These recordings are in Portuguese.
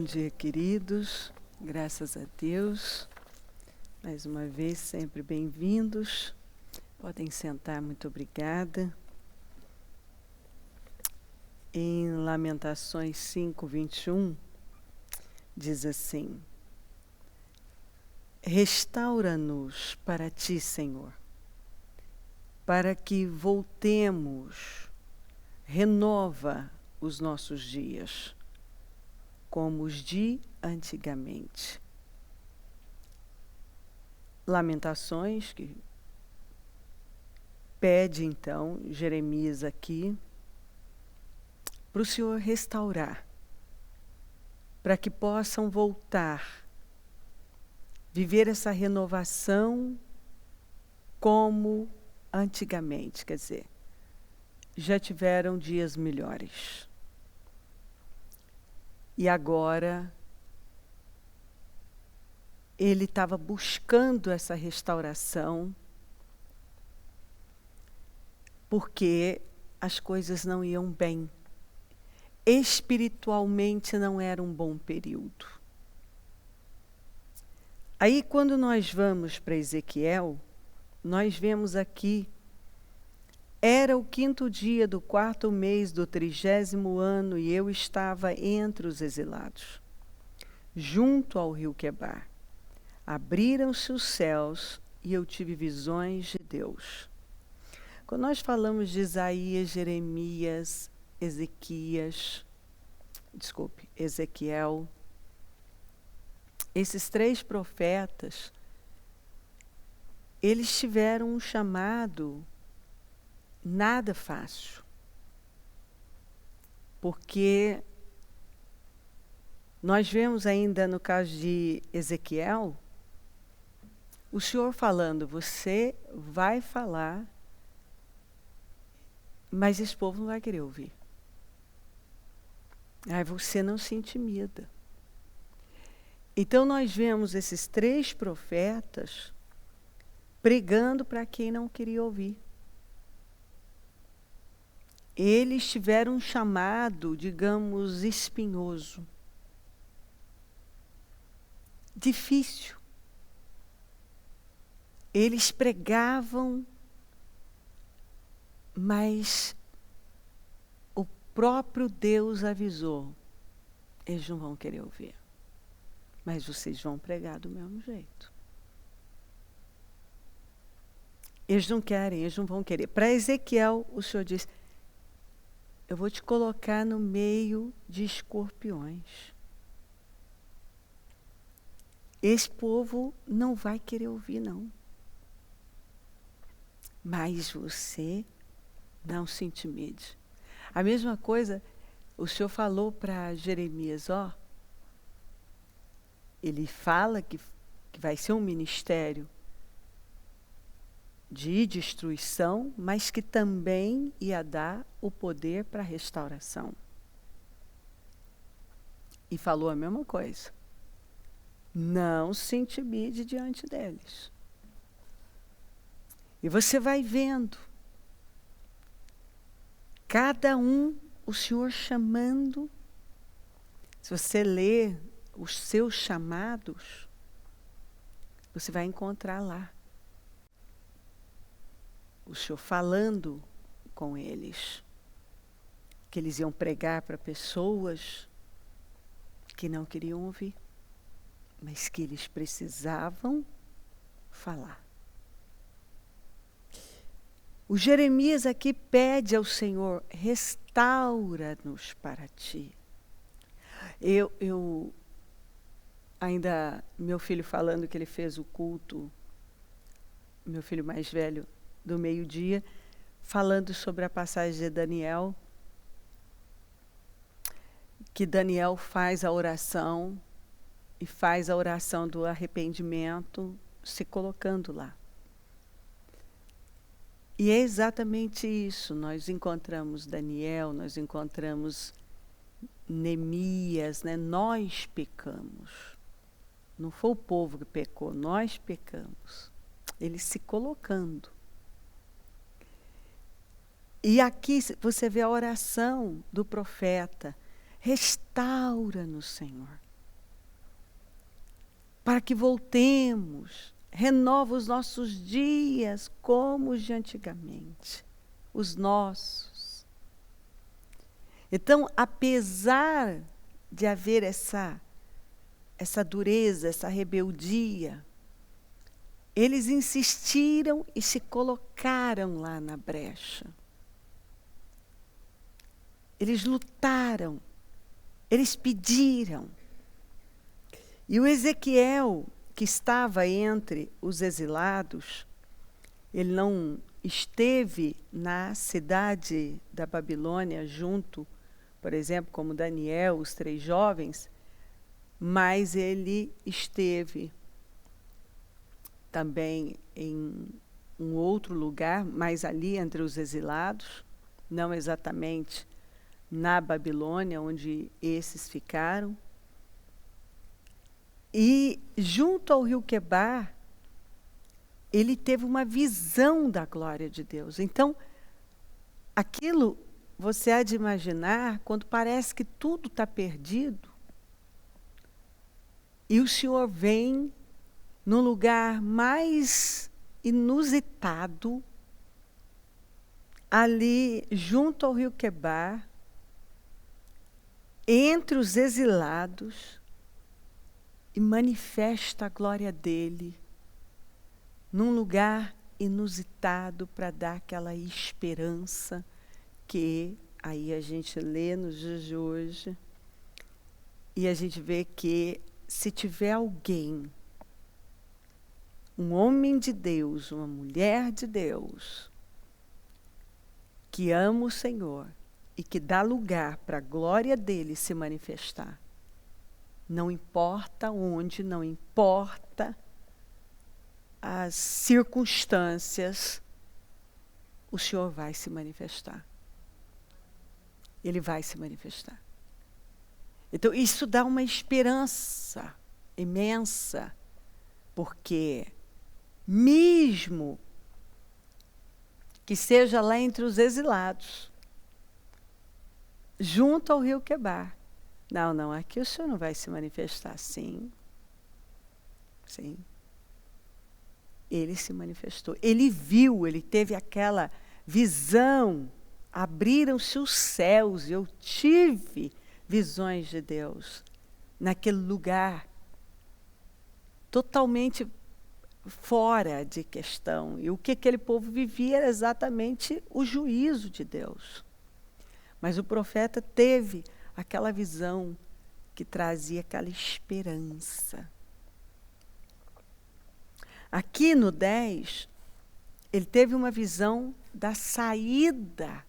dia, queridos. Graças a Deus. Mais uma vez, sempre bem-vindos. Podem sentar, muito obrigada. Em Lamentações 5:21, diz assim: Restaura-nos para ti, Senhor, para que voltemos, renova os nossos dias, como os de antigamente. Lamentações, que pede então Jeremias aqui para o Senhor restaurar, para que possam voltar, viver essa renovação como antigamente, quer dizer, já tiveram dias melhores. E agora ele estava buscando essa restauração porque as coisas não iam bem. Espiritualmente não era um bom período. Aí quando nós vamos para Ezequiel, nós vemos aqui: era o 5º dia do 4º mês do 30º ano, e eu estava entre os exilados, junto ao rio Quebar. Abriram-se os céus e eu tive visões de Deus. Quando nós falamos de Isaías, Jeremias, Ezequiel, esses 3 profetas, eles tiveram um chamado nada fácil, porque nós vemos ainda no caso de Ezequiel, o Senhor falando: você vai falar, mas esse povo não vai querer ouvir. Aí você não se intimida. Então nós vemos esses 3 profetas pregando para quem não queria ouvir. Eles tiveram um chamado, digamos, espinhoso, difícil. Eles pregavam, mas o próprio Deus avisou: eles não vão querer ouvir, mas vocês vão pregar do mesmo jeito. Eles não querem, eles não vão querer. Para Ezequiel, o Senhor diz: eu vou te colocar no meio de escorpiões. Esse povo não vai querer ouvir, não. Mas você não se intimide. A mesma coisa, o Senhor falou para Jeremias, ele fala que vai ser um ministério de destruição, mas que também ia dar o poder para a restauração. E falou a mesma coisa: não se intimide diante deles. E você vai vendo cada um, o Senhor chamando. Se você ler os seus chamados, você vai encontrar lá o Senhor falando com eles, que eles iam pregar para pessoas que não queriam ouvir, mas que eles precisavam falar. O Jeremias aqui pede ao Senhor: restaura-nos para ti. Eu ainda, meu filho falando que ele fez o culto, meu filho mais velho, do meio-dia, falando sobre a passagem de Daniel, que Daniel faz a oração, e faz a oração do arrependimento, se colocando lá. E é exatamente isso. Nós encontramos Daniel, nós encontramos Neemias, né? Nós pecamos. Não foi o povo que pecou, nós pecamos. Ele se colocando. E aqui você vê a oração do profeta: restaura-nos, Senhor. para que voltemos, renova os nossos dias como os de antigamente, os nossos. Então, apesar de haver essa dureza, essa rebeldia, eles insistiram e se colocaram lá na brecha. Eles lutaram, eles pediram. E o Ezequiel, que estava entre os exilados, ele não esteve na cidade da Babilônia junto, por exemplo, como Daniel, os 3 jovens, mas ele esteve também em um outro lugar, mais ali entre os exilados, não exatamente na Babilônia, onde esses ficaram. E junto ao rio Quebar, ele teve uma visão da glória de Deus. Então, aquilo você há de imaginar quando parece que tudo está perdido, e o Senhor vem no lugar mais inusitado, ali junto ao rio Quebar, entre os exilados, e manifesta a glória dele num lugar inusitado para dar aquela esperança que aí a gente lê nos dias de hoje e a gente vê que se tiver alguém, um homem de Deus, uma mulher de Deus, que ama o Senhor e que dá lugar para a glória dele se manifestar, não importa onde, não importa as circunstâncias, o Senhor vai se manifestar. Ele vai se manifestar. Então, isso dá uma esperança imensa, porque mesmo que seja lá entre os exilados, junto ao rio Quebar, não, aqui o Senhor não vai se manifestar. Sim. Ele se manifestou. Ele viu, ele teve aquela visão. Abriram-se os céus. Eu tive visões de Deus naquele lugar totalmente fora de questão. E o que aquele povo vivia era exatamente o juízo de Deus. Mas o profeta teve aquela visão que trazia aquela esperança. Aqui no 10, ele teve uma visão da saída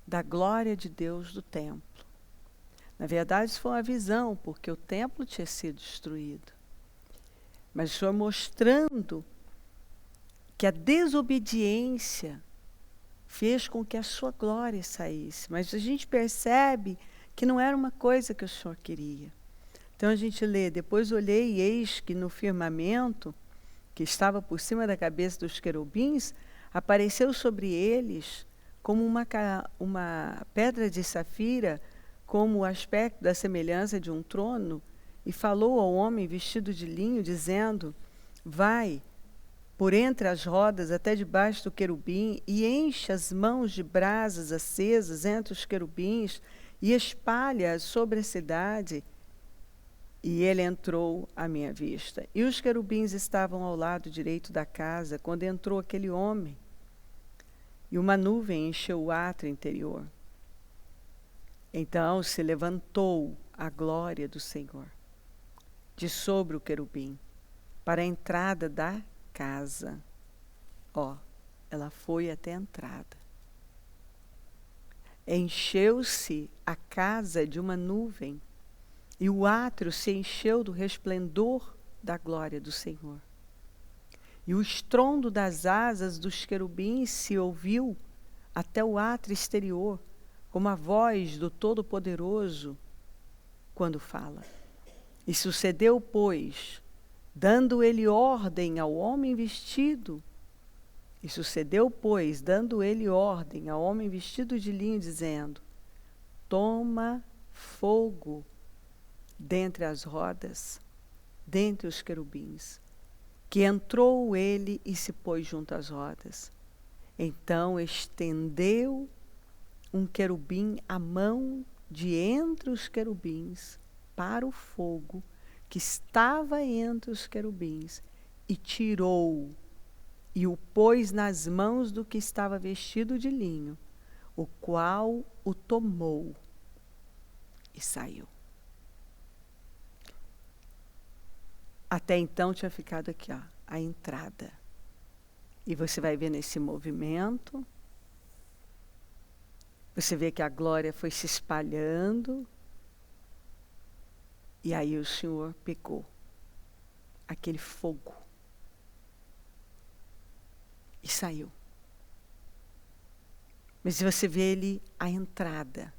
da glória de Deus do templo. Na verdade, isso foi uma visão, porque o templo tinha sido destruído. Mas o Senhor mostrando que a desobediência fez com que a sua glória saísse. Mas a gente percebe que não era uma coisa que o Senhor queria. Então a gente lê: depois olhei e eis que no firmamento, que estava por cima da cabeça dos querubins, apareceu sobre eles como uma pedra de safira, como o aspecto da semelhança de um trono, e falou ao homem vestido de linho, dizendo: vai por entre as rodas até debaixo do querubim, e enche as mãos de brasas acesas entre os querubins, e espalha sobre a cidade. E ele entrou à minha vista. E os querubins estavam ao lado direito da casa, quando entrou aquele homem. E uma nuvem encheu o átrio interior. Então se levantou a glória do Senhor de sobre o querubim, para a entrada da casa. Ela foi até a entrada. Encheu-se a casa de uma nuvem, e o átrio se encheu do resplendor da glória do Senhor. E o estrondo das asas dos querubins se ouviu até o átrio exterior, como a voz do Todo-Poderoso quando fala. E sucedeu, pois, dando ele ordem ao homem vestido de linho, dizendo: toma fogo dentre as rodas. dentre os querubins, que entrou ele e se pôs junto às rodas. Então estendeu um querubim a mão de entre os querubins para o fogo que estava entre os querubins, e tirou e o pôs nas mãos do que estava vestido de linho, o qual o tomou e saiu. Até então tinha ficado aqui, ó, a entrada. E você vai ver nesse movimento, você vê que a glória foi se espalhando, e aí o Senhor pegou aquele fogo e saiu. Mas você vê ele a entrada.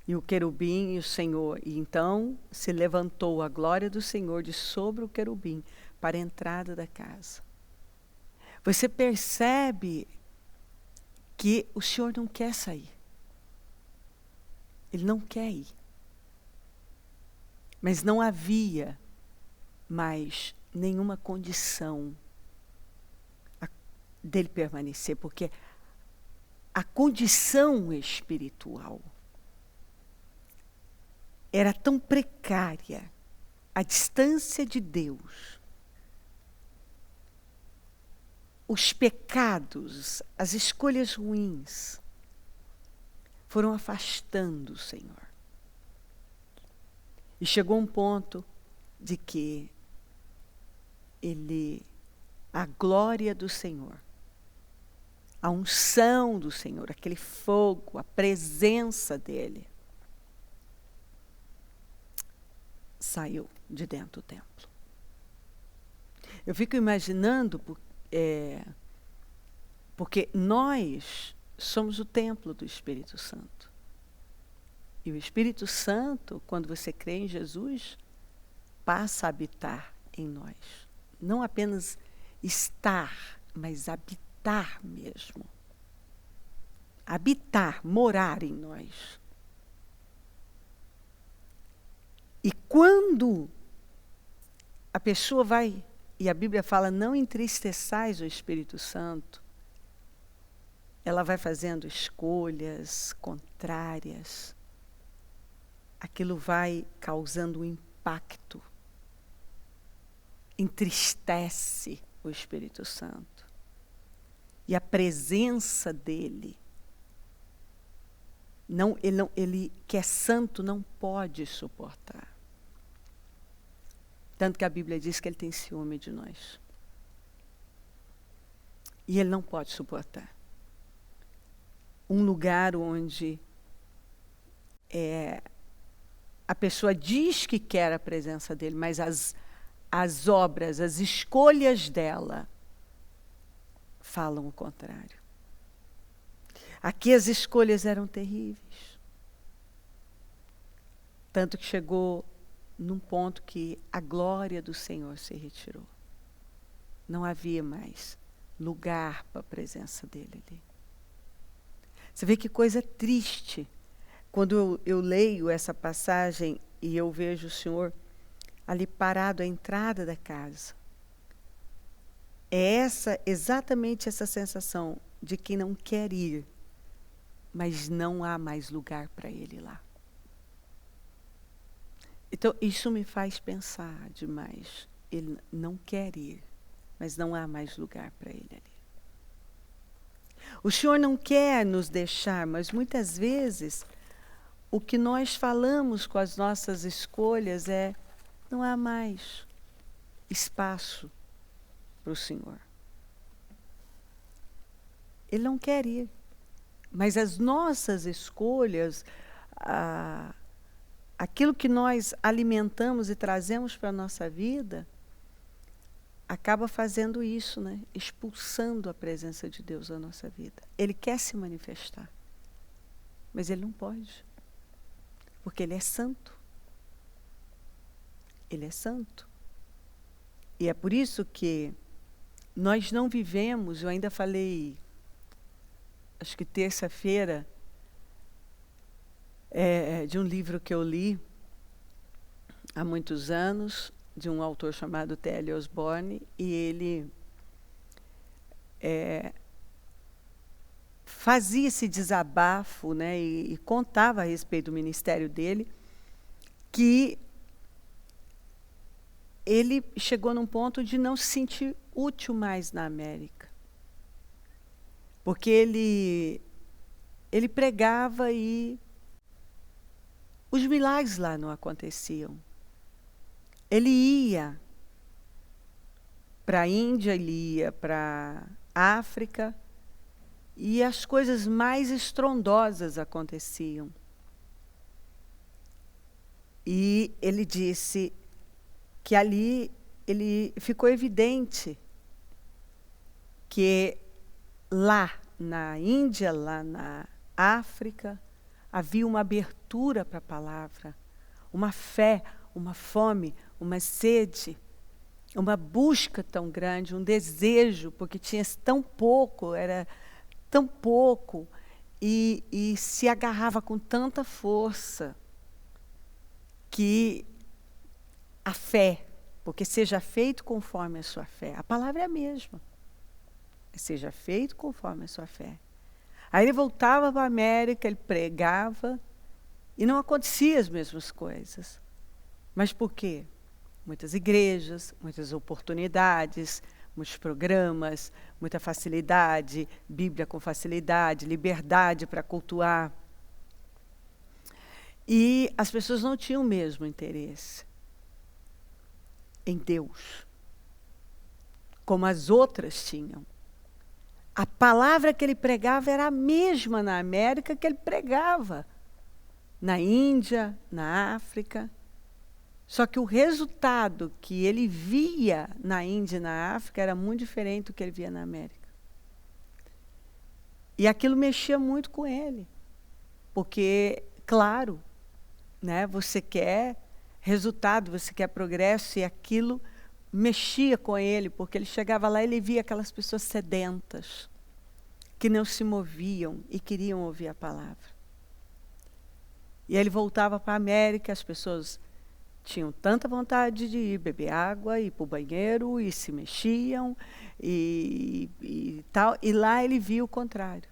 E o querubim e o Senhor. E então se levantou a glória do Senhor de sobre o querubim para a entrada da casa. Você percebe que o Senhor não quer sair. Ele não quer ir. Mas não havia mais nenhuma condição dele permanecer, porque a condição espiritual era tão precária, a distância de Deus, os pecados, as escolhas ruins, foram afastando o Senhor. E chegou um ponto de que a glória do Senhor, a unção do Senhor, aquele fogo, a presença dele, saiu de dentro do templo. Eu fico imaginando, porque nós somos o templo do Espírito Santo. E o Espírito Santo, quando você crê em Jesus, passa a habitar em nós. Não apenas estar, mas habitar mesmo. Habitar, morar em nós. E quando a pessoa vai, e a Bíblia fala, não entristeçais o Espírito Santo, ela vai fazendo escolhas contrárias, aquilo vai causando um impacto, entristece o Espírito Santo. E a presença dele, ele que é santo não pode suportar. Tanto que a Bíblia diz que ele tem ciúme de nós. E ele não pode suportar um lugar onde a pessoa diz que quer a presença dele, mas as obras, as escolhas dela falam o contrário. Aqui as escolhas eram terríveis. Tanto que chegou num ponto que a glória do Senhor se retirou. Não havia mais lugar para a presença dele ali. Você vê que coisa triste. Quando eu leio essa passagem e eu vejo o Senhor ali parado à entrada da casa. É exatamente essa sensação de quem não quer ir, mas não há mais lugar para ele lá. Então, isso me faz pensar demais. Ele não quer ir, mas não há mais lugar para ele ali. O Senhor não quer nos deixar, mas muitas vezes o que nós falamos com as nossas escolhas é: não há mais espaço para o Senhor. Ele não quer ir, mas as nossas escolhas, aquilo que nós alimentamos e trazemos para a nossa vida, acaba fazendo isso, né? Expulsando a presença de Deus da nossa vida. Ele quer se manifestar, mas ele não pode, porque ele é santo. Ele é santo. E é por isso que nós não vivemos, eu ainda falei, acho que terça-feira, de um livro que eu li, há muitos anos, de um autor chamado T.L. Osborne, e ele fazia esse desabafo, né, e contava a respeito do ministério dele, que ele chegou num ponto de não se sentir útil mais na América. Porque ele pregava e os milagres lá não aconteciam. Ele ia para a Índia, ele ia para a África, e as coisas mais estrondosas aconteciam. E ele disse que ali ele ficou evidente que lá na Índia, lá na África, havia uma abertura para a palavra, uma fé, uma fome, uma sede, uma busca tão grande, um desejo, porque tinha tão pouco, era tão pouco, e se agarrava com tanta força que a fé, porque seja feito conforme a sua fé, a palavra é a mesma, seja feito conforme a sua fé. Aí ele voltava para a América, ele pregava, e não acontecia as mesmas coisas. Mas por quê? Muitas igrejas, muitas oportunidades, muitos programas, muita facilidade, Bíblia com facilidade, liberdade para cultuar. E as pessoas não tinham o mesmo interesse em Deus, como as outras tinham. A palavra que ele pregava era a mesma na América que ele pregava na Índia, na África. Só que o resultado que ele via na Índia e na África era muito diferente do que ele via na América. E aquilo mexia muito com ele. Porque, claro, né, você quer resultado, você quer progresso, e aquilo mexia com ele, porque ele chegava lá e ele via aquelas pessoas sedentas, que não se moviam e queriam ouvir a palavra. E aí ele voltava para a América, as pessoas tinham tanta vontade de ir beber água, ir para o banheiro, e se mexiam, e tal. E lá ele viu o contrário.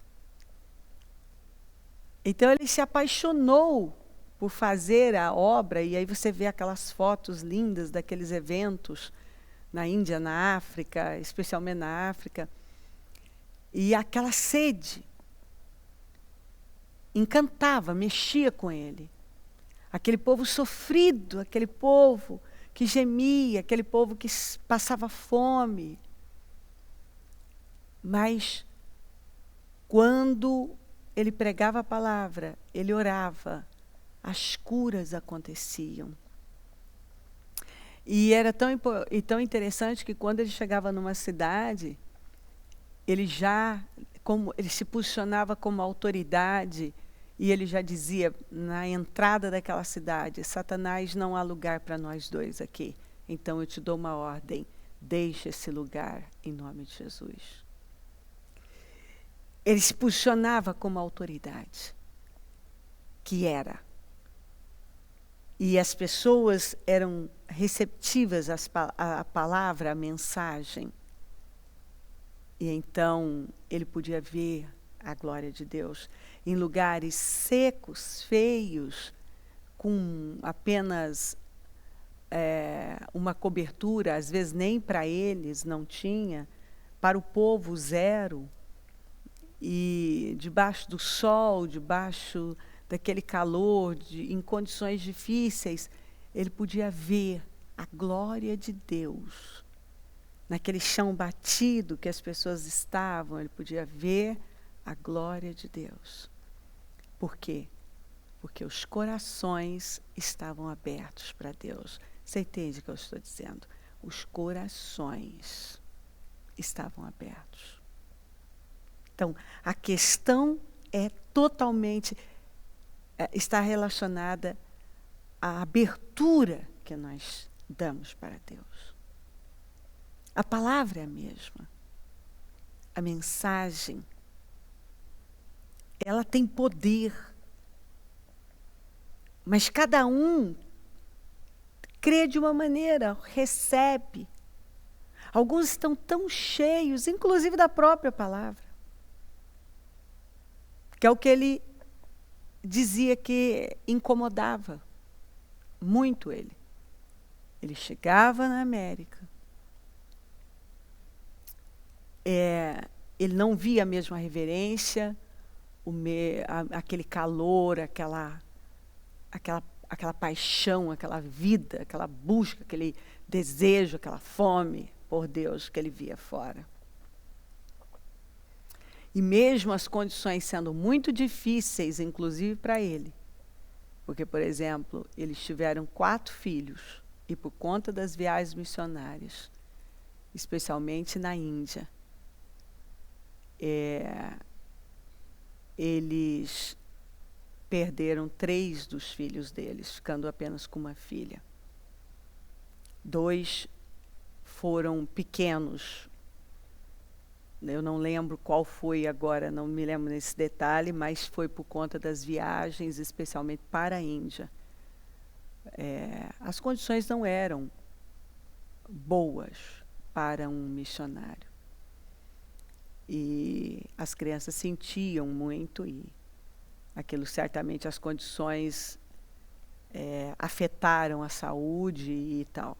Então ele se apaixonou por fazer a obra, e aí você vê aquelas fotos lindas daqueles eventos na Índia, na África, especialmente na África, e aquela sede encantava, mexia com ele. Aquele povo sofrido, aquele povo que gemia, aquele povo que passava fome. Mas, quando ele pregava a palavra, ele orava, as curas aconteciam. E era tão interessante que, quando ele chegava numa cidade, ele se posicionava como autoridade, e ele já dizia, na entrada daquela cidade: Satanás, não há lugar para nós dois aqui. Então eu te dou uma ordem: deixa esse lugar em nome de Jesus. Ele se posicionava como autoridade, que era. E as pessoas eram receptivas à palavra, à mensagem. E então ele podia ver a glória de Deus em lugares secos, feios, com apenas uma cobertura, às vezes nem para eles não tinha, para o povo zero, e debaixo do sol, debaixo daquele calor, em condições difíceis, ele podia ver a glória de Deus. Naquele chão batido que as pessoas estavam, ele podia ver a glória de Deus. Por quê? Porque os corações estavam abertos para Deus. Você entende o que eu estou dizendo? Os corações estavam abertos. Então, a questão é totalmente, está relacionada à abertura que nós damos para Deus. A palavra é a mesma. A mensagem, ela tem poder. Mas cada um crê de uma maneira, recebe. Alguns estão tão cheios, inclusive da própria palavra, que é o que ele dizia que incomodava muito ele. Ele chegava na América, ele não via a mesma reverência, aquele calor, aquela paixão, aquela vida, aquela busca, aquele desejo, aquela fome por Deus que ele via fora. E mesmo as condições sendo muito difíceis, inclusive para ele, porque, por exemplo, eles tiveram 4 filhos, e por conta das viagens missionárias, especialmente na Índia, eles perderam 3 dos filhos deles, ficando apenas com uma filha. 2 foram pequenos. Eu não lembro qual foi agora, não me lembro nesse detalhe, mas foi por conta das viagens, especialmente para a Índia. As condições não eram boas para um missionário. E as crianças sentiam muito, e aquilo certamente, as condições afetaram a saúde e tal,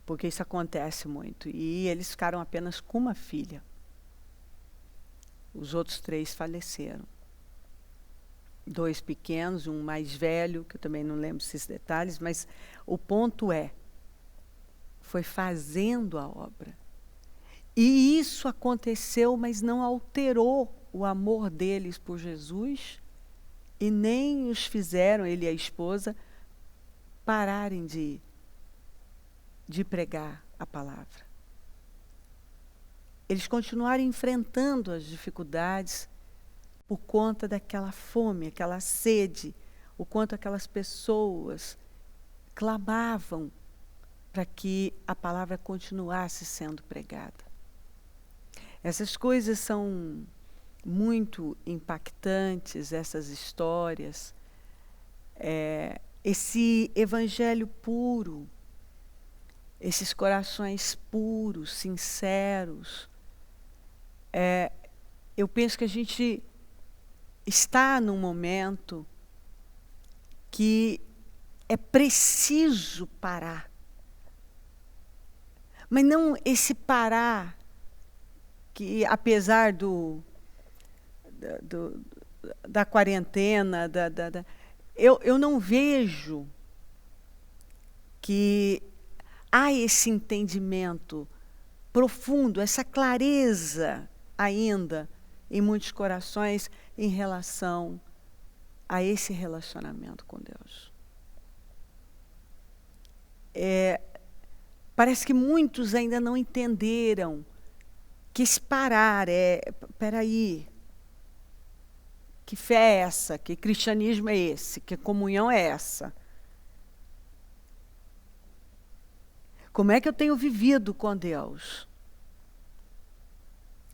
porque isso acontece muito. E eles ficaram apenas com uma filha. Os outros 3 faleceram. 2 pequenos, um mais velho, que eu também não lembro esses detalhes, mas o ponto foi fazendo a obra. E isso aconteceu, mas não alterou o amor deles por Jesus, e nem os fizeram, ele e a esposa, pararem de pregar a palavra. Eles continuaram enfrentando as dificuldades por conta daquela fome, aquela sede, o quanto aquelas pessoas clamavam para que a palavra continuasse sendo pregada. Essas coisas são muito impactantes, essas histórias. Esse evangelho puro, esses corações puros, sinceros. Eu penso que a gente está num momento que é preciso parar. Mas não esse parar que, apesar da quarentena, eu não vejo que há esse entendimento profundo, essa clareza ainda em muitos corações em relação a esse relacionamento com Deus. Parece que muitos ainda não entenderam que esse parar peraí, que fé é essa? Que cristianismo é esse? Que comunhão é essa? Como é que eu tenho vivido com Deus?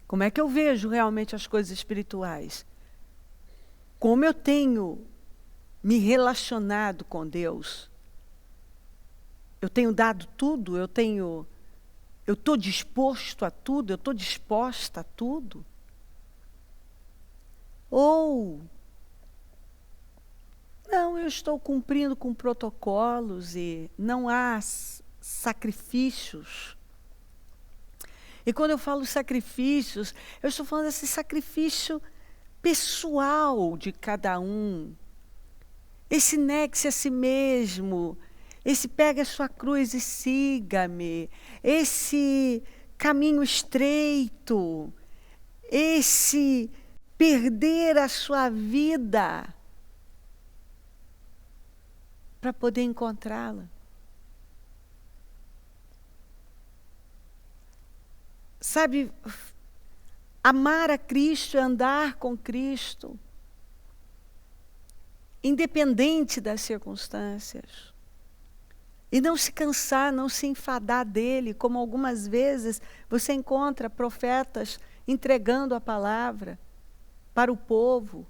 Como é que eu vejo realmente as coisas espirituais? Como eu tenho me relacionado com Deus? Eu tenho dado tudo? Eu estou disposto a tudo? Eu estou disposta a tudo? Ou, não, eu estou cumprindo com protocolos e não há sacrifícios. E quando eu falo sacrifícios, eu estou falando desse sacrifício pessoal de cada um. Esse negue-se a si mesmo, esse pega a sua cruz e siga-me, esse caminho estreito, esse perder a sua vida para poder encontrá-la. Sabe, amar a Cristo é andar com Cristo, independente das circunstâncias. E não se cansar, não se enfadar dele, como algumas vezes você encontra profetas entregando a palavra para o povo.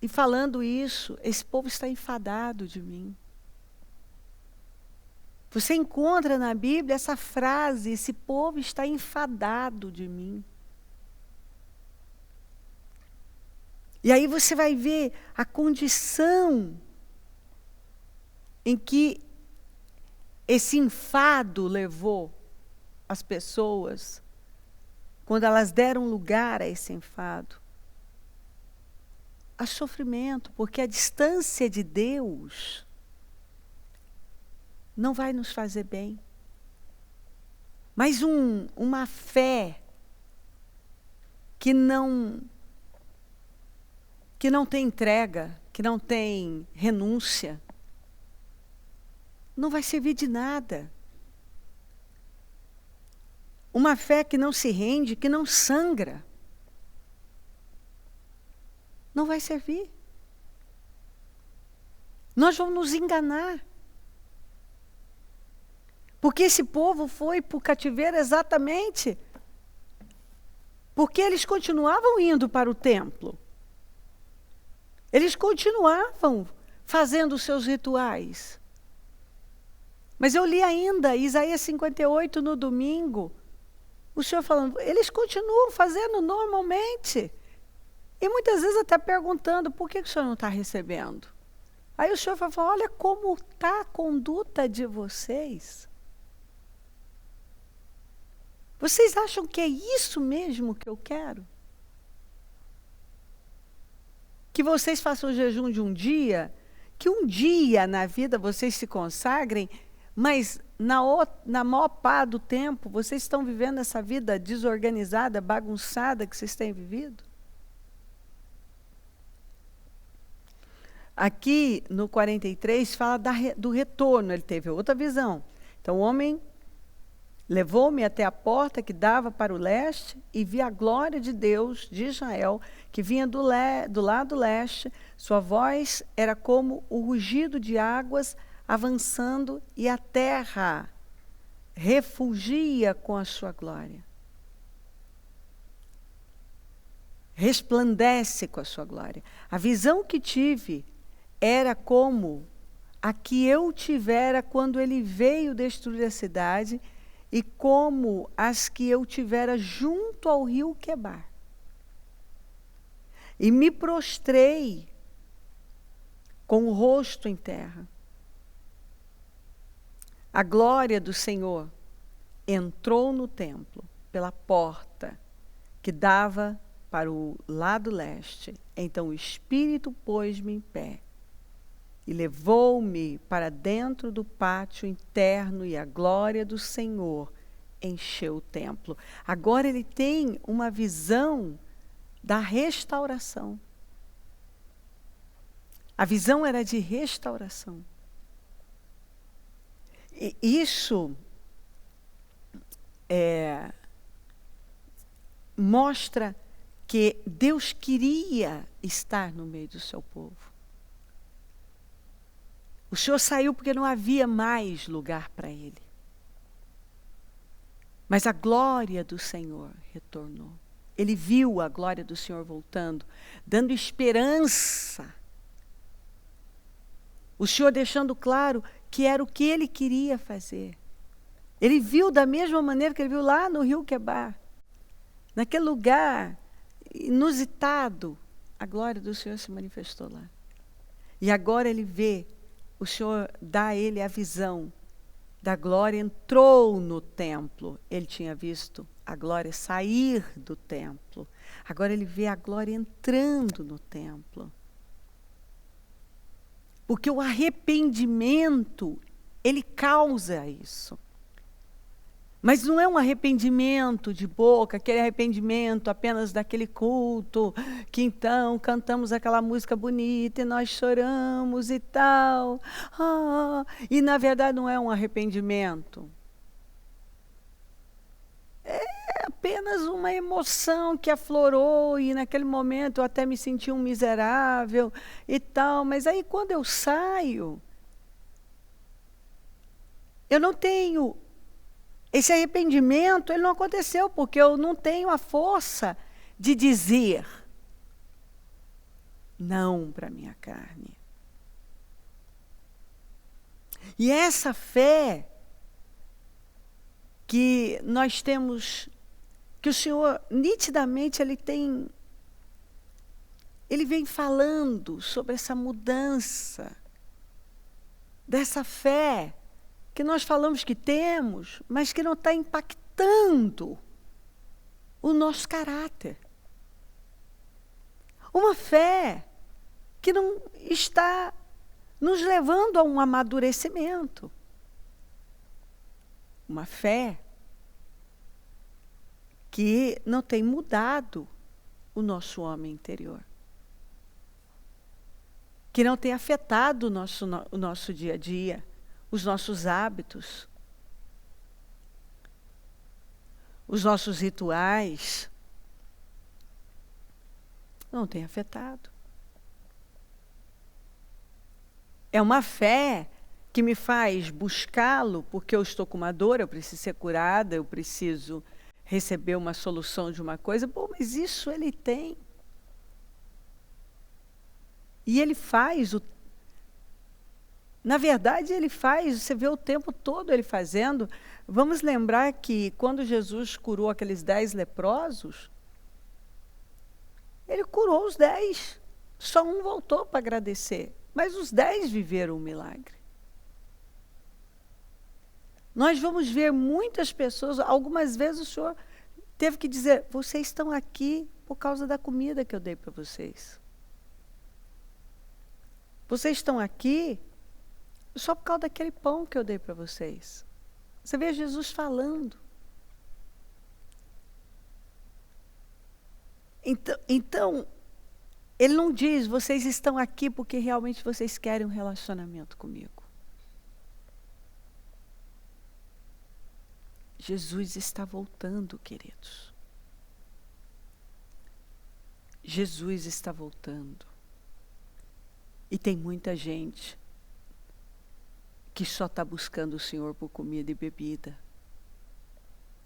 E falando isso, esse povo está enfadado de mim. Você encontra na Bíblia essa frase: esse povo está enfadado de mim. E aí você vai ver a condição em que esse enfado levou as pessoas, quando elas deram lugar a esse enfado, a sofrimento, porque a distância de Deus não vai nos fazer bem. Mas uma fé que não tem entrega, que não tem renúncia, não vai servir de nada. Uma fé que não se rende, que não sangra, não vai servir. Nós vamos nos enganar. Porque esse povo foi para o cativeiro exatamente porque eles continuavam indo para o templo. Eles continuavam fazendo os seus rituais. Mas eu li ainda Isaías 58 no domingo, o Senhor falando, eles continuam fazendo normalmente. E muitas vezes até perguntando, por que o Senhor não está recebendo? Aí o Senhor falou, olha como está a conduta de vocês. Vocês acham que é isso mesmo que eu quero? Que vocês façam o jejum de um dia, que um dia na vida vocês se consagrem, mas na maior parte do tempo vocês estão vivendo essa vida desorganizada, bagunçada que vocês têm vivido? Aqui no 43 fala do retorno, ele teve outra visão. Então o homem levou-me até a porta que dava para o leste e vi a glória de Deus de Israel, que vinha do lado leste. Sua voz era como o rugido de águas avançando e a terra refugia com a sua glória. Resplandece com a sua glória. A visão que tive era como a que eu tivera quando ele veio destruir a cidade e como as que eu tivera junto ao rio Quebar. E me prostrei com o rosto em terra. A glória do Senhor entrou no templo pela porta que dava para o lado leste. Então o Espírito pôs-me em pé e levou-me para dentro do pátio interno, e a glória do Senhor encheu o templo. Agora ele tem uma visão da restauração. A visão era de restauração. E isso mostra que Deus queria estar no meio do seu povo. O Senhor saiu porque não havia mais lugar para ele. Mas a glória do Senhor retornou. Ele viu a glória do Senhor voltando, dando esperança. O Senhor deixando claro que era o que ele queria fazer. Ele viu da mesma maneira que ele viu lá no rio Quebar. Naquele lugar inusitado, a glória do Senhor se manifestou lá. E agora ele vê, o Senhor dá a ele a visão da glória, entrou no templo. Ele tinha visto a glória sair do templo. Agora ele vê a glória entrando no templo. Porque o arrependimento, ele causa isso. Mas não é um arrependimento de boca, aquele arrependimento apenas daquele culto, que então cantamos aquela música bonita e nós choramos e tal. E na verdade não é um arrependimento. É apenas uma emoção que aflorou e naquele momento eu até me senti um miserável e tal. Mas aí quando eu saio, eu não tenho... Esse arrependimento, ele não aconteceu, porque eu não tenho a força de dizer não para a minha carne. E essa fé que nós temos, que o Senhor, nitidamente, Ele vem falando sobre essa mudança, dessa fé que nós falamos que temos, mas que não está impactando o nosso caráter. Uma fé que não está nos levando a um amadurecimento. Uma fé que não tem mudado o nosso homem interior. Que não tem afetado o nosso dia a dia, os nossos hábitos, os nossos rituais. Não tem afetado. É uma fé que me faz buscá-lo porque eu estou com uma dor, eu preciso ser curada, eu preciso receber uma solução de uma coisa. Bom, mas isso ele tem. E ele faz, na verdade ele faz, você vê o tempo todo ele fazendo. Vamos lembrar que quando Jesus curou aqueles 10 leprosos, ele curou os 10, só um voltou para agradecer, mas os 10 viveram o milagre. Nós vamos ver muitas pessoas, algumas vezes o Senhor teve que dizer, vocês estão aqui por causa da comida que eu dei para vocês. Vocês estão aqui só por causa daquele pão que eu dei para vocês. Você vê Jesus falando. Então, ele não diz, vocês estão aqui porque realmente vocês querem um relacionamento comigo. Jesus está voltando, queridos. Jesus está voltando. E tem muita gente que só está buscando o Senhor por comida e bebida.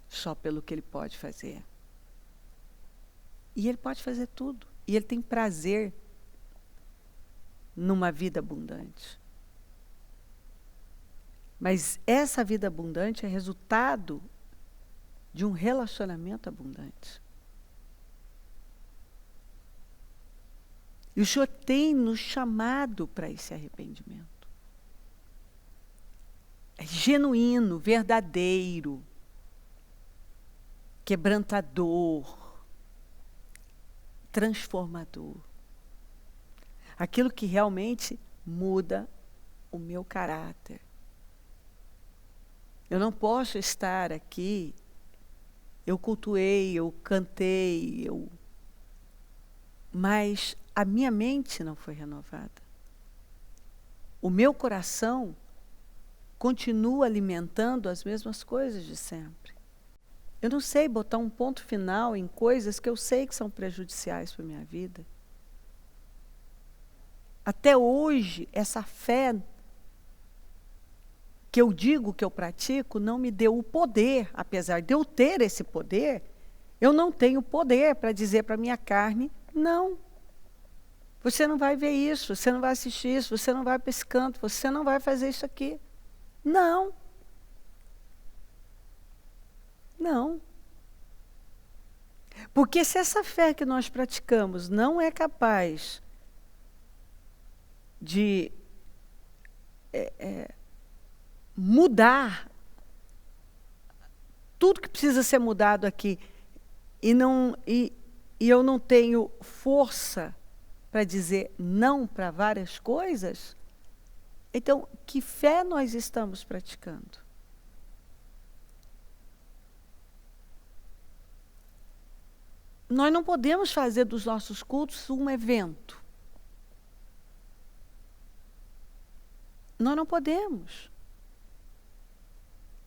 Só pelo que Ele pode fazer. E Ele pode fazer tudo. E Ele tem prazer numa vida abundante. Mas essa vida abundante é resultado de um relacionamento abundante. E o Senhor tem nos chamado para esse arrependimento. É genuíno, verdadeiro, quebrantador, transformador. Aquilo que realmente muda o meu caráter. Eu não posso estar aqui, eu cultuei, eu cantei, mas a minha mente não foi renovada. O meu coração continua alimentando as mesmas coisas de sempre. Eu não sei botar um ponto final em coisas que eu sei que são prejudiciais para a minha vida. Até hoje, essa fé que eu digo que eu pratico não me deu o poder, apesar de eu ter esse poder, eu não tenho poder para dizer para a minha carne, não. Você não vai ver isso, você não vai assistir isso, você não vai para esse canto, você não vai fazer isso aqui. Não. Não. Porque se essa fé que nós praticamos não é capaz de mudar tudo que precisa ser mudado aqui, e eu não tenho força para dizer não para várias coisas, então, que fé nós estamos praticando? Nós não podemos fazer dos nossos cultos um evento. Nós não podemos.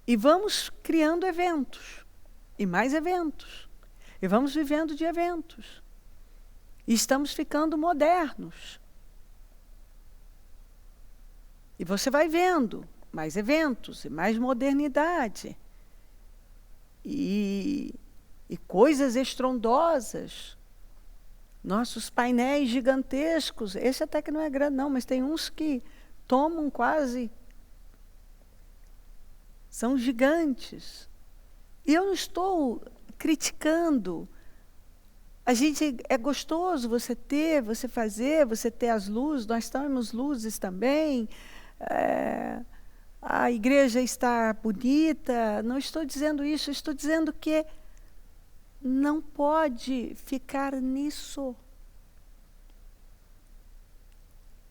E vamos criando eventos, e mais eventos, e vamos vivendo de eventos. E estamos ficando modernos. E você vai vendo mais eventos, e mais modernidade. E coisas estrondosas. Nossos painéis gigantescos. Esse até que não é grande, não, mas tem uns que tomam quase... São gigantes. E eu não estou criticando. A gente, é gostoso você fazer, você ter as luzes, nós temos luzes também. A igreja está bonita. Não estou dizendo isso, estou dizendo que não pode ficar nisso.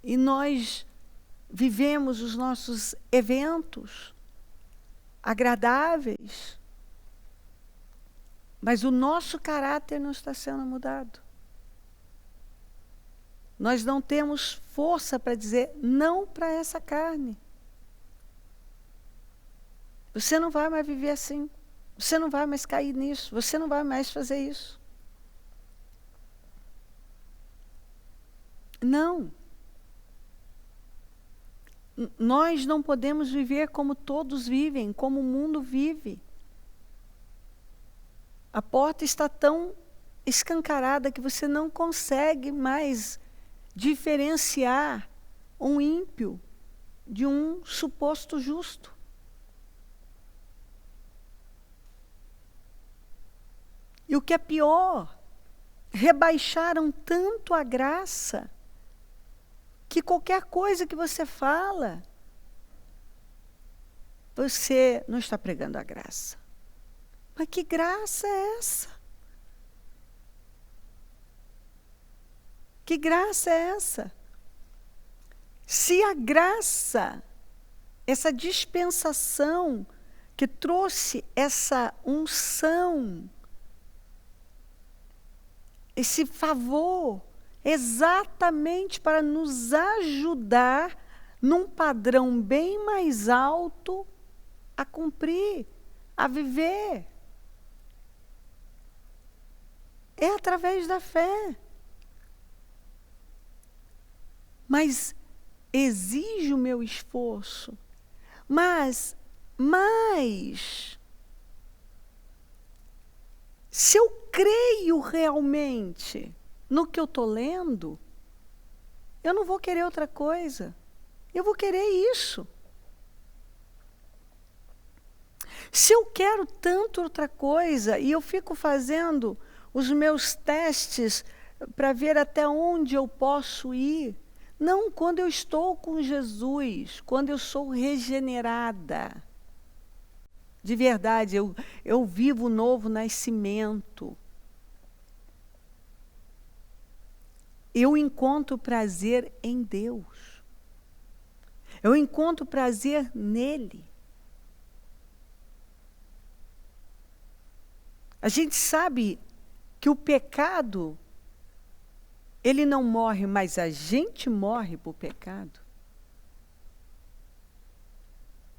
E nós vivemos os nossos eventos agradáveis, mas o nosso caráter não está sendo mudado. Nós não temos força para dizer não para essa carne. Você não vai mais viver assim. Você não vai mais cair nisso. Você não vai mais fazer isso. Não. Nós não podemos viver como todos vivem, como o mundo vive. A porta está tão escancarada que você não consegue mais diferenciar um ímpio de um suposto justo. E o que é pior, rebaixaram tanto a graça que qualquer coisa que você fala, você não está pregando a graça. Mas que graça é essa? Que graça é essa? Se a graça, essa dispensação que trouxe essa unção, esse favor, exatamente para nos ajudar num padrão bem mais alto a cumprir, a viver. É através da fé. Mas exige o meu esforço. Mas se eu creio realmente no que eu estou lendo, eu não vou querer outra coisa. Eu vou querer isso. Se eu quero tanto outra coisa e eu fico fazendo os meus testes para ver até onde eu posso ir, não, quando eu estou com Jesus, quando eu sou regenerada, de verdade, eu vivo o novo nascimento. Eu encontro prazer em Deus. Eu encontro prazer nele. A gente sabe que o pecado, ele não morre, mas a gente morre por pecado.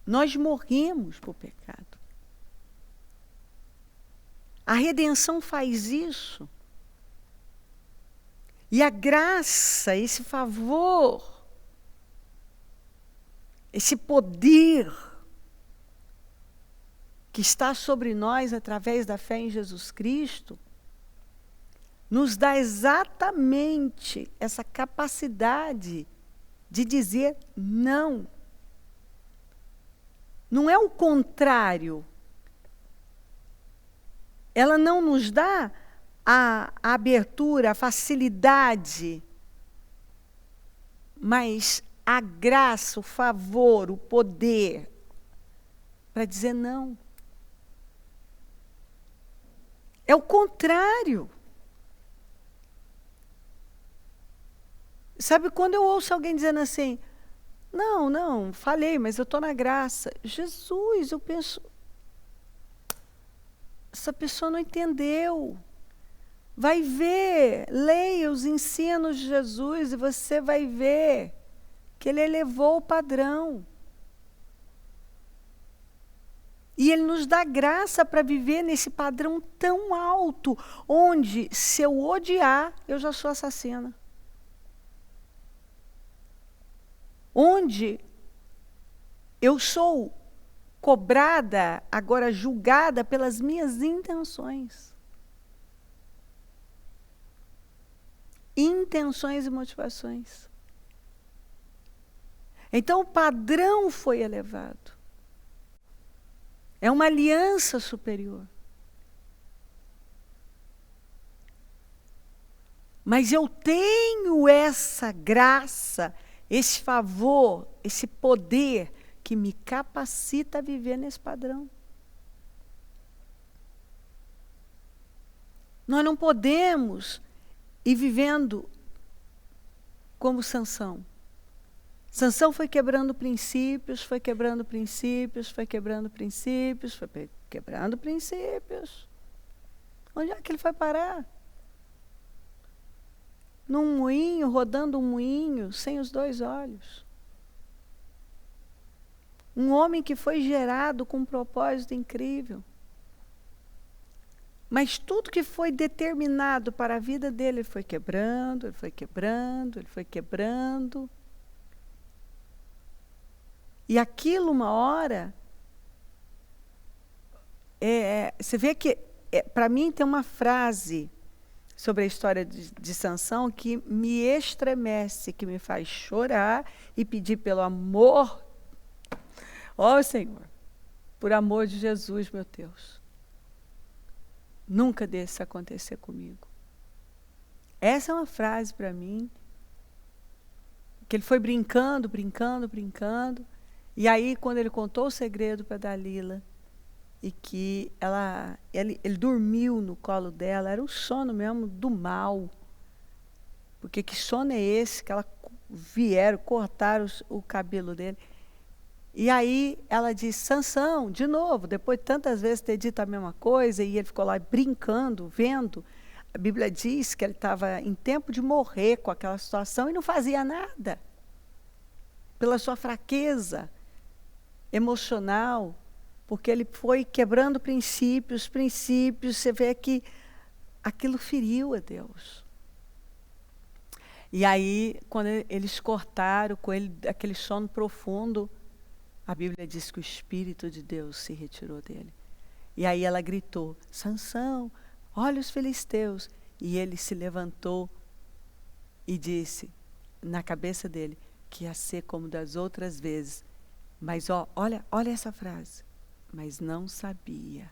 Nós morremos por pecado. A redenção faz isso. E a graça, esse favor, esse poder que está sobre nós através da fé em Jesus Cristo, nos dá exatamente essa capacidade de dizer não. Não é o contrário. Ela não nos dá a abertura, a facilidade, mas a graça, o favor, o poder para dizer não. É o contrário. Sabe, quando eu ouço alguém dizendo assim, não, falei, mas eu estou na graça. Jesus, eu penso, essa pessoa não entendeu. Vai ver, leia os ensinos de Jesus e você vai ver que ele elevou o padrão. E ele nos dá graça para viver nesse padrão tão alto, onde se eu odiar, eu já sou assassina. Onde eu sou cobrada, agora julgada pelas minhas intenções. Intenções e motivações. Então o padrão foi elevado. É uma aliança superior. Mas eu tenho essa graça, esse favor, esse poder que me capacita a viver nesse padrão. Nós não podemos ir vivendo como Sansão. Sansão foi quebrando princípios, foi quebrando princípios, foi quebrando princípios, foi quebrando princípios. Onde é que ele foi parar? Num moinho, rodando um moinho, sem os dois olhos. Um homem que foi gerado com um propósito incrível. Mas tudo que foi determinado para a vida dele, ele foi quebrando, ele foi quebrando, ele foi quebrando. E aquilo, uma hora, você vê que, para mim, tem uma frase sobre a história de Sansão que me estremece, que me faz chorar e pedir pelo amor. Ó Senhor, por amor de Jesus, meu Deus, nunca deixe isso acontecer comigo. Essa é uma frase para mim, que ele foi brincando, brincando, brincando, e aí quando ele contou o segredo para Dalila, e que ele dormiu no colo dela, era um sono mesmo do mal. Porque que sono é esse? Que ela vieram, cortaram o cabelo dele. E aí ela disse, Sansão, de novo, depois de tantas vezes ter dito a mesma coisa, e ele ficou lá brincando, vendo. A Bíblia diz que ele estava em tempo de morrer com aquela situação e não fazia nada. Pela sua fraqueza emocional, porque ele foi quebrando princípios, você vê que aquilo feriu a Deus. E aí, quando eles cortaram com ele aquele sono profundo, a Bíblia diz que o Espírito de Deus se retirou dele. E aí ela gritou, Sansão, olha os filisteus. E ele se levantou e disse, na cabeça dele, que ia ser como das outras vezes. Mas olha essa frase. Mas não sabia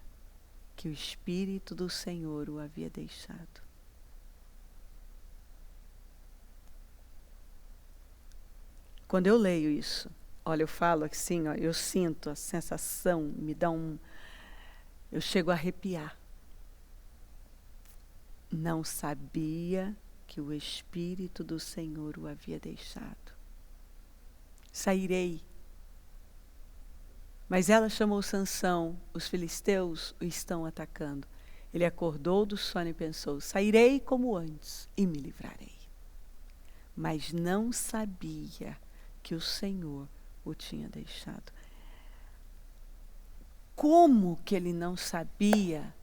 que o Espírito do Senhor o havia deixado. Quando eu leio isso, olha, eu falo assim, eu sinto a sensação, me dá eu chego a arrepiar. Não sabia que o Espírito do Senhor o havia deixado. Sairei. Mas ela chamou Sansão, os filisteus o estão atacando. Ele acordou do sono e pensou, sairei como antes e me livrarei. Mas não sabia que o Senhor o tinha deixado. Como que ele não sabia?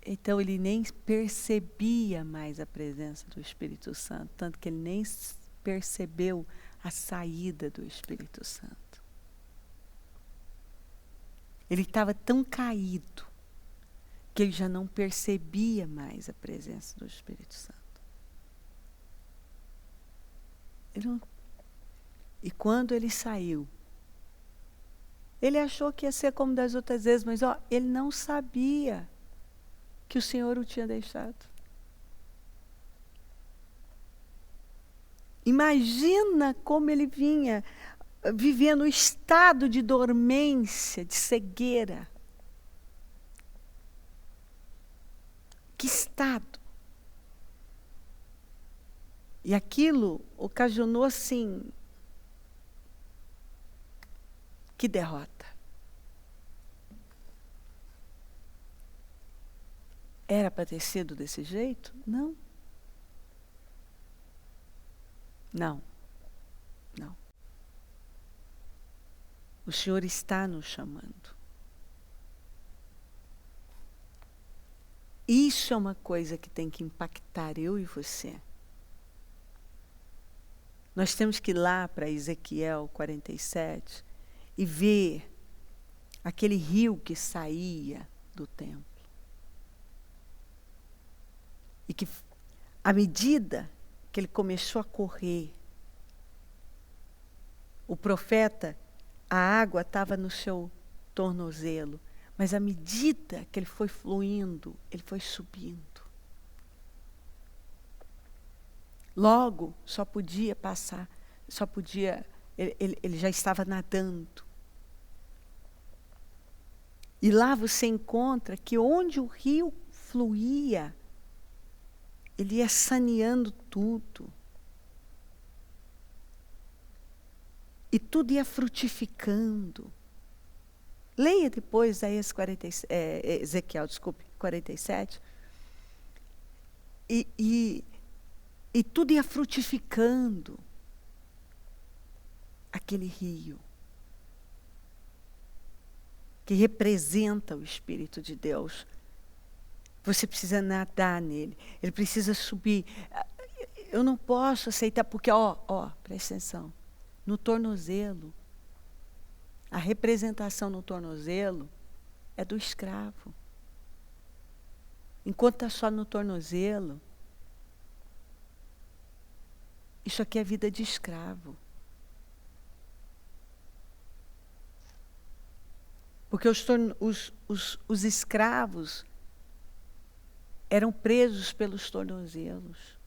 Então ele nem percebia mais a presença do Espírito Santo, tanto que ele nem percebeu a saída do Espírito Santo. Ele estava tão caído que ele já não percebia mais a presença do Espírito Santo. E quando ele saiu, ele achou que ia ser como das outras vezes, mas ele não sabia que o Senhor o tinha deixado. Imagina como ele vinha vivendo um estado de dormência, de cegueira. Que estado! E aquilo ocasionou, assim, que derrota. Era para ter sido desse jeito? Não. Não. Não. O Senhor está nos chamando. Isso é uma coisa que tem que impactar eu e você. Nós temos que ir lá para Ezequiel 47 e ver aquele rio que saía do templo. E que, à medida que ele começou a correr, o profeta a água estava no seu tornozelo, mas à medida que ele foi fluindo, ele foi subindo. Logo, só podia passar, ele já estava nadando. E lá você encontra que onde o rio fluía, ele ia saneando tudo. E tudo ia frutificando. Leia depois Ezequiel, 47. E tudo ia frutificando. Aquele rio. Que representa o Espírito de Deus. Você precisa nadar nele. Ele precisa subir. Eu não posso aceitar, porque, presta atenção. No tornozelo, a representação no tornozelo é do escravo. Enquanto está só no tornozelo, isso aqui é vida de escravo. Porque os escravos eram presos pelos tornozelos.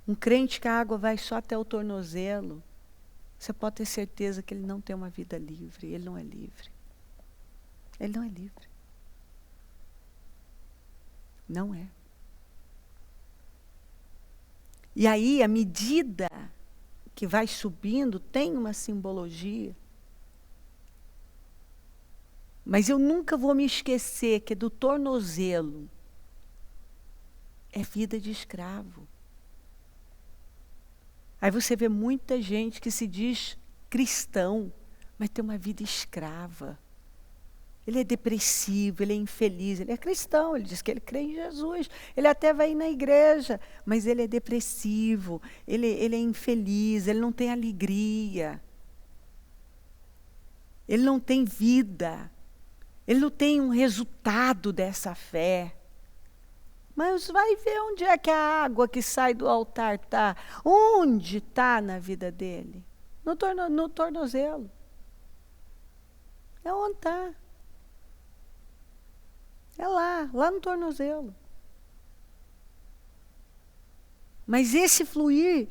Um crente que a água vai só até o tornozelo, você pode ter certeza que ele não tem uma vida livre. Ele não é livre. Ele não é livre. Não é. E aí, à medida que vai subindo, tem uma simbologia. Mas eu nunca vou me esquecer que do tornozelo é vida de escravo. Aí você vê muita gente que se diz cristão, mas tem uma vida escrava. Ele é depressivo, ele é infeliz, ele é cristão, ele diz que ele crê em Jesus, ele até vai ir na igreja, mas ele é depressivo, ele é infeliz, ele não tem alegria. Ele não tem vida. Ele não tem um resultado dessa fé. Mas vai ver onde é que a água que sai do altar está. Onde está na vida dele? No tornozelo. É onde está. É lá no tornozelo. Mas esse fluir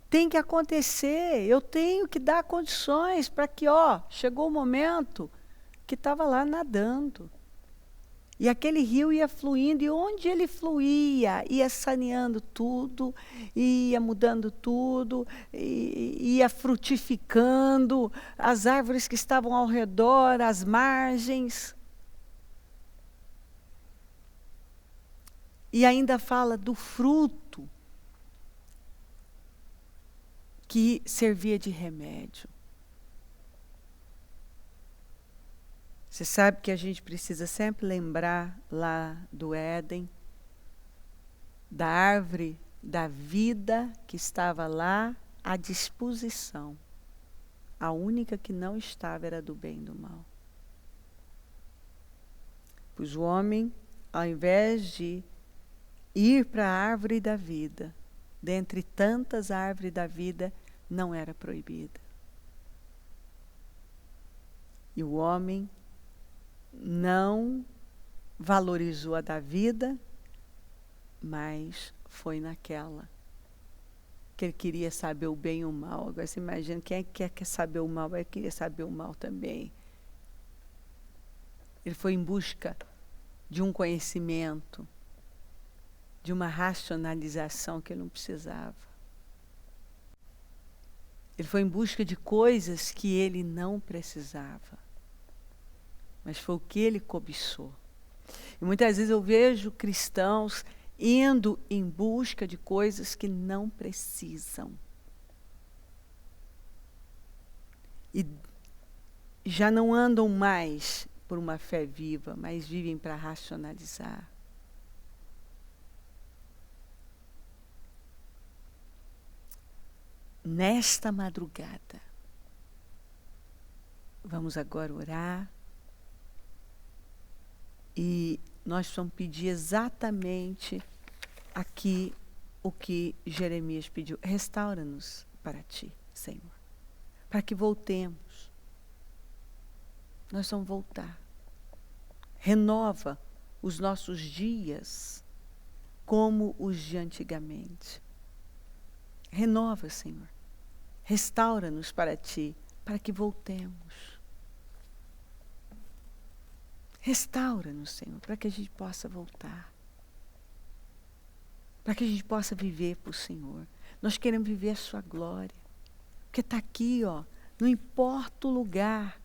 tem que acontecer. Eu tenho que dar condições para que, chegou o momento que estava lá nadando. E aquele rio ia fluindo, e onde ele fluía, ia saneando tudo, ia mudando tudo, ia frutificando as árvores que estavam ao redor, as margens. E ainda fala do fruto que servia de remédio. Você sabe que a gente precisa sempre lembrar lá do Éden, da árvore da vida que estava lá à disposição. A única que não estava era do bem e do mal. Pois o homem, ao invés de ir para a árvore da vida, dentre tantas árvores da vida, não era proibida. E o homem não valorizou a da vida, mas foi naquela que ele queria saber o bem e o mal. Agora você imagina, quem é que quer saber o mal? Ele queria saber o mal também. Ele foi em busca de um conhecimento, de uma racionalização que ele não precisava. Ele foi em busca de coisas que ele não precisava. Mas foi o que ele cobiçou. E muitas vezes eu vejo cristãos indo em busca de coisas que não precisam. E já não andam mais por uma fé viva, mas vivem para racionalizar. Nesta madrugada, vamos agora orar. E nós vamos pedir exatamente aqui o que Jeremias pediu. Restaura-nos para ti, Senhor. para que voltemos. Nós vamos voltar. Renova os nossos dias como os de antigamente. Renova, Senhor. Restaura-nos para Ti, para que voltemos. Restaura-nos, Senhor, para que a gente possa voltar. Para que a gente possa viver para o Senhor. Nós queremos viver a Sua glória. Porque está aqui, ó, não importa o lugar.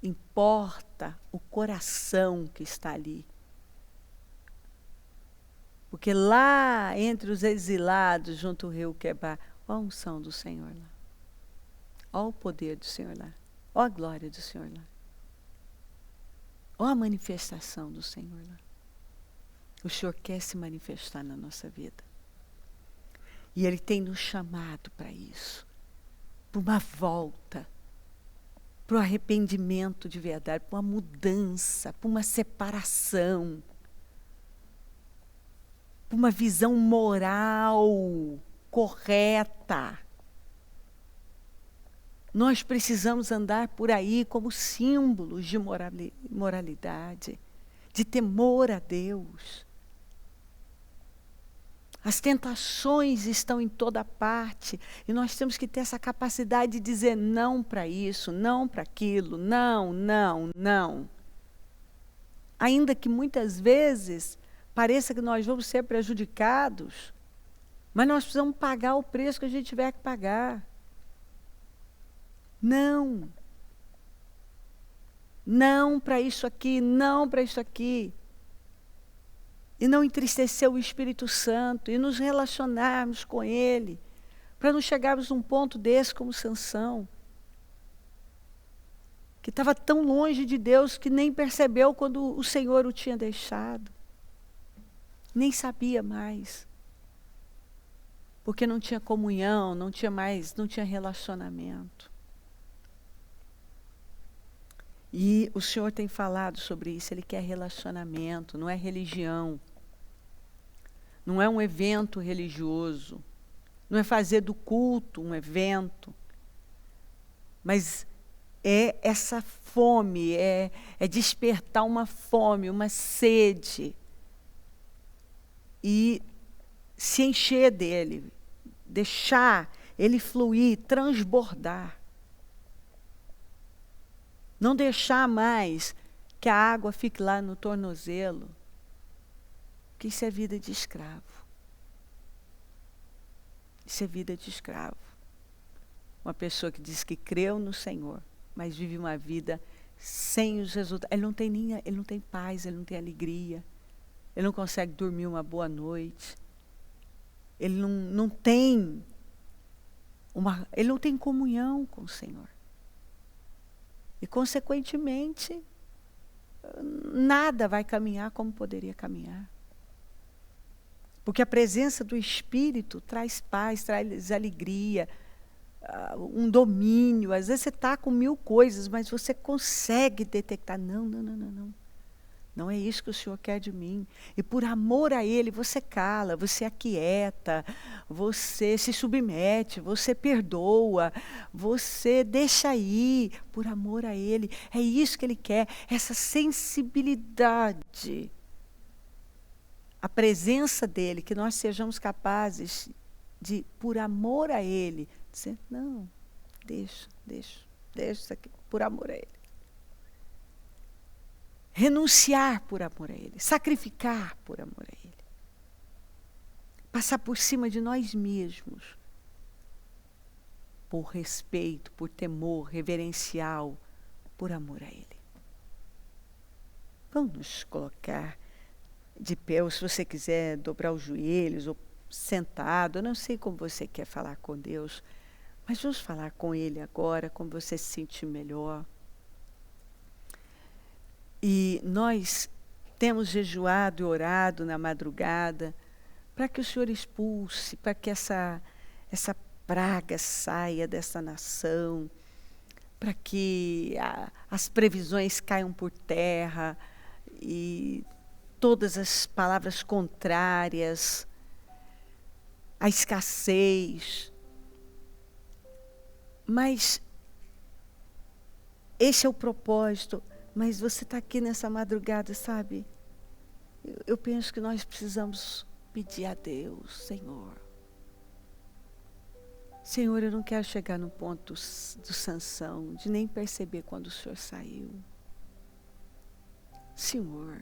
Importa o coração que está ali. Porque lá entre os exilados, junto ao rio Quebar, ó a unção do Senhor lá. Ó o poder do Senhor lá. Ó a glória do Senhor lá. Ó a manifestação do Senhor lá. O Senhor quer se manifestar na nossa vida. E Ele tem nos chamado para isso. Para uma volta. Para o arrependimento de verdade. Para uma mudança. Para uma separação. Para uma visão moral correta. Nós precisamos andar por aí como símbolos de moralidade, de temor a Deus. As tentações estão em toda parte e nós temos que ter essa capacidade de dizer não para isso, não para aquilo, não, não, não. Ainda que muitas vezes pareça que nós vamos ser prejudicados, mas nós precisamos pagar o preço que a gente tiver que pagar. Não. Não para isso aqui, não para isso aqui. E não entristecer o Espírito Santo e nos relacionarmos com Ele, para não chegarmos num ponto desse como Sansão, que estava tão longe de Deus que nem percebeu quando o Senhor o tinha deixado. Nem sabia mais. Porque não tinha comunhão, não tinha relacionamento. E o Senhor tem falado sobre isso, Ele quer relacionamento, não é religião. Não é um evento religioso. Não é fazer do culto um evento. Mas é essa fome, é despertar uma fome, uma sede. E se encher dele, deixar ele fluir, transbordar. Não deixar mais que a água fique lá no tornozelo, porque isso é vida de escravo. Isso é vida de escravo. Uma pessoa que diz que creu no Senhor, mas vive uma vida sem os resultados. Ele não tem paz, ele não tem alegria. Ele não consegue dormir uma boa noite. Ele não tem comunhão com o Senhor. E, consequentemente, nada vai caminhar como poderia caminhar. Porque a presença do Espírito traz paz, traz alegria, um domínio. Às vezes você está com 1000 coisas, mas você consegue detectar, não. Não é isso que o Senhor quer de mim. E por amor a Ele, você cala, você aquieta, você se submete, você perdoa, você deixa ir por amor a Ele. É isso que Ele quer, essa sensibilidade. A presença dEle, que nós sejamos capazes de, por amor a Ele, dizer, não, deixa isso aqui, por amor a Ele. Renunciar por amor a Ele, sacrificar por amor a Ele. Passar por cima de nós mesmos, por respeito, por temor reverencial, por amor a Ele. Vamos nos colocar de pé, ou se você quiser dobrar os joelhos, ou sentado, eu não sei como você quer falar com Deus, mas vamos falar com Ele agora, como você se sentir melhor. E nós temos jejuado e orado na madrugada para que o Senhor expulse, para que essa praga saia dessa nação, para que as previsões caiam por terra e todas as palavras contrárias, a escassez, Mas esse é o propósito. Mas você está aqui nessa madrugada, sabe? Eu penso que nós precisamos pedir a Deus, Senhor, eu não quero chegar no ponto do Sansão, de nem perceber quando o Senhor saiu. Senhor,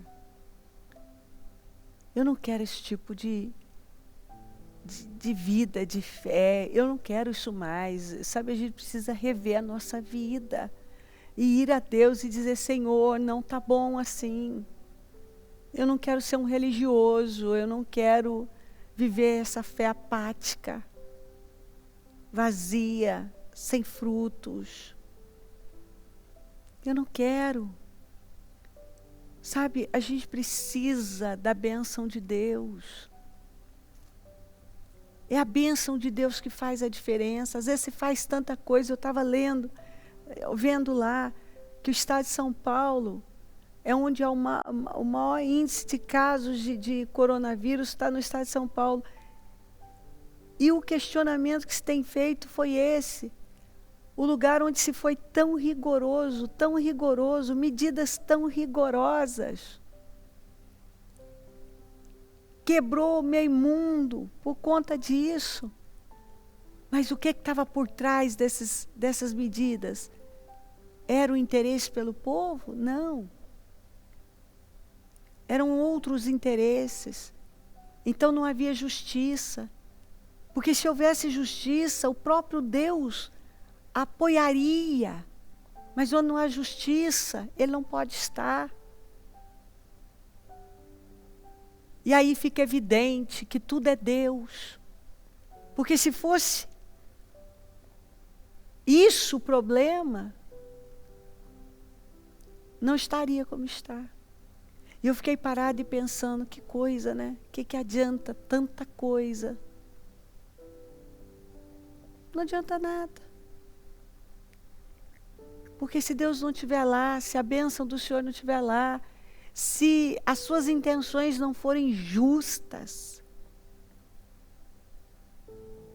eu não quero esse tipo de vida, de fé. Eu não quero isso mais. Sabe, a gente precisa rever a nossa vida. E ir a Deus e dizer, Senhor, não está bom assim. Eu não quero ser um religioso. Eu não quero viver essa fé apática, vazia, sem frutos. Eu não quero. Sabe, a gente precisa da bênção de Deus. É a bênção de Deus que faz a diferença. Às vezes se faz tanta coisa. Eu estava vendo lá, que o estado de São Paulo é onde há o maior índice de casos de coronavírus, está no estado de São Paulo. E o questionamento que se tem feito foi esse. O lugar onde se foi tão rigoroso, medidas tão rigorosas. Quebrou o meio mundo por conta disso. Mas o que estava por trás dessas medidas? Era o interesse pelo povo? Não. Eram outros interesses. Então não havia justiça. Porque se houvesse justiça, o próprio Deus apoiaria. Mas onde não há justiça, Ele não pode estar. E aí fica evidente que tudo é Deus. Porque se fosse isso o problema, não estaria como está. E eu fiquei parada e pensando, que coisa, né? Que adianta tanta coisa? Não adianta nada. Porque se Deus não estiver lá, se a bênção do Senhor não estiver lá, se as suas intenções não forem justas,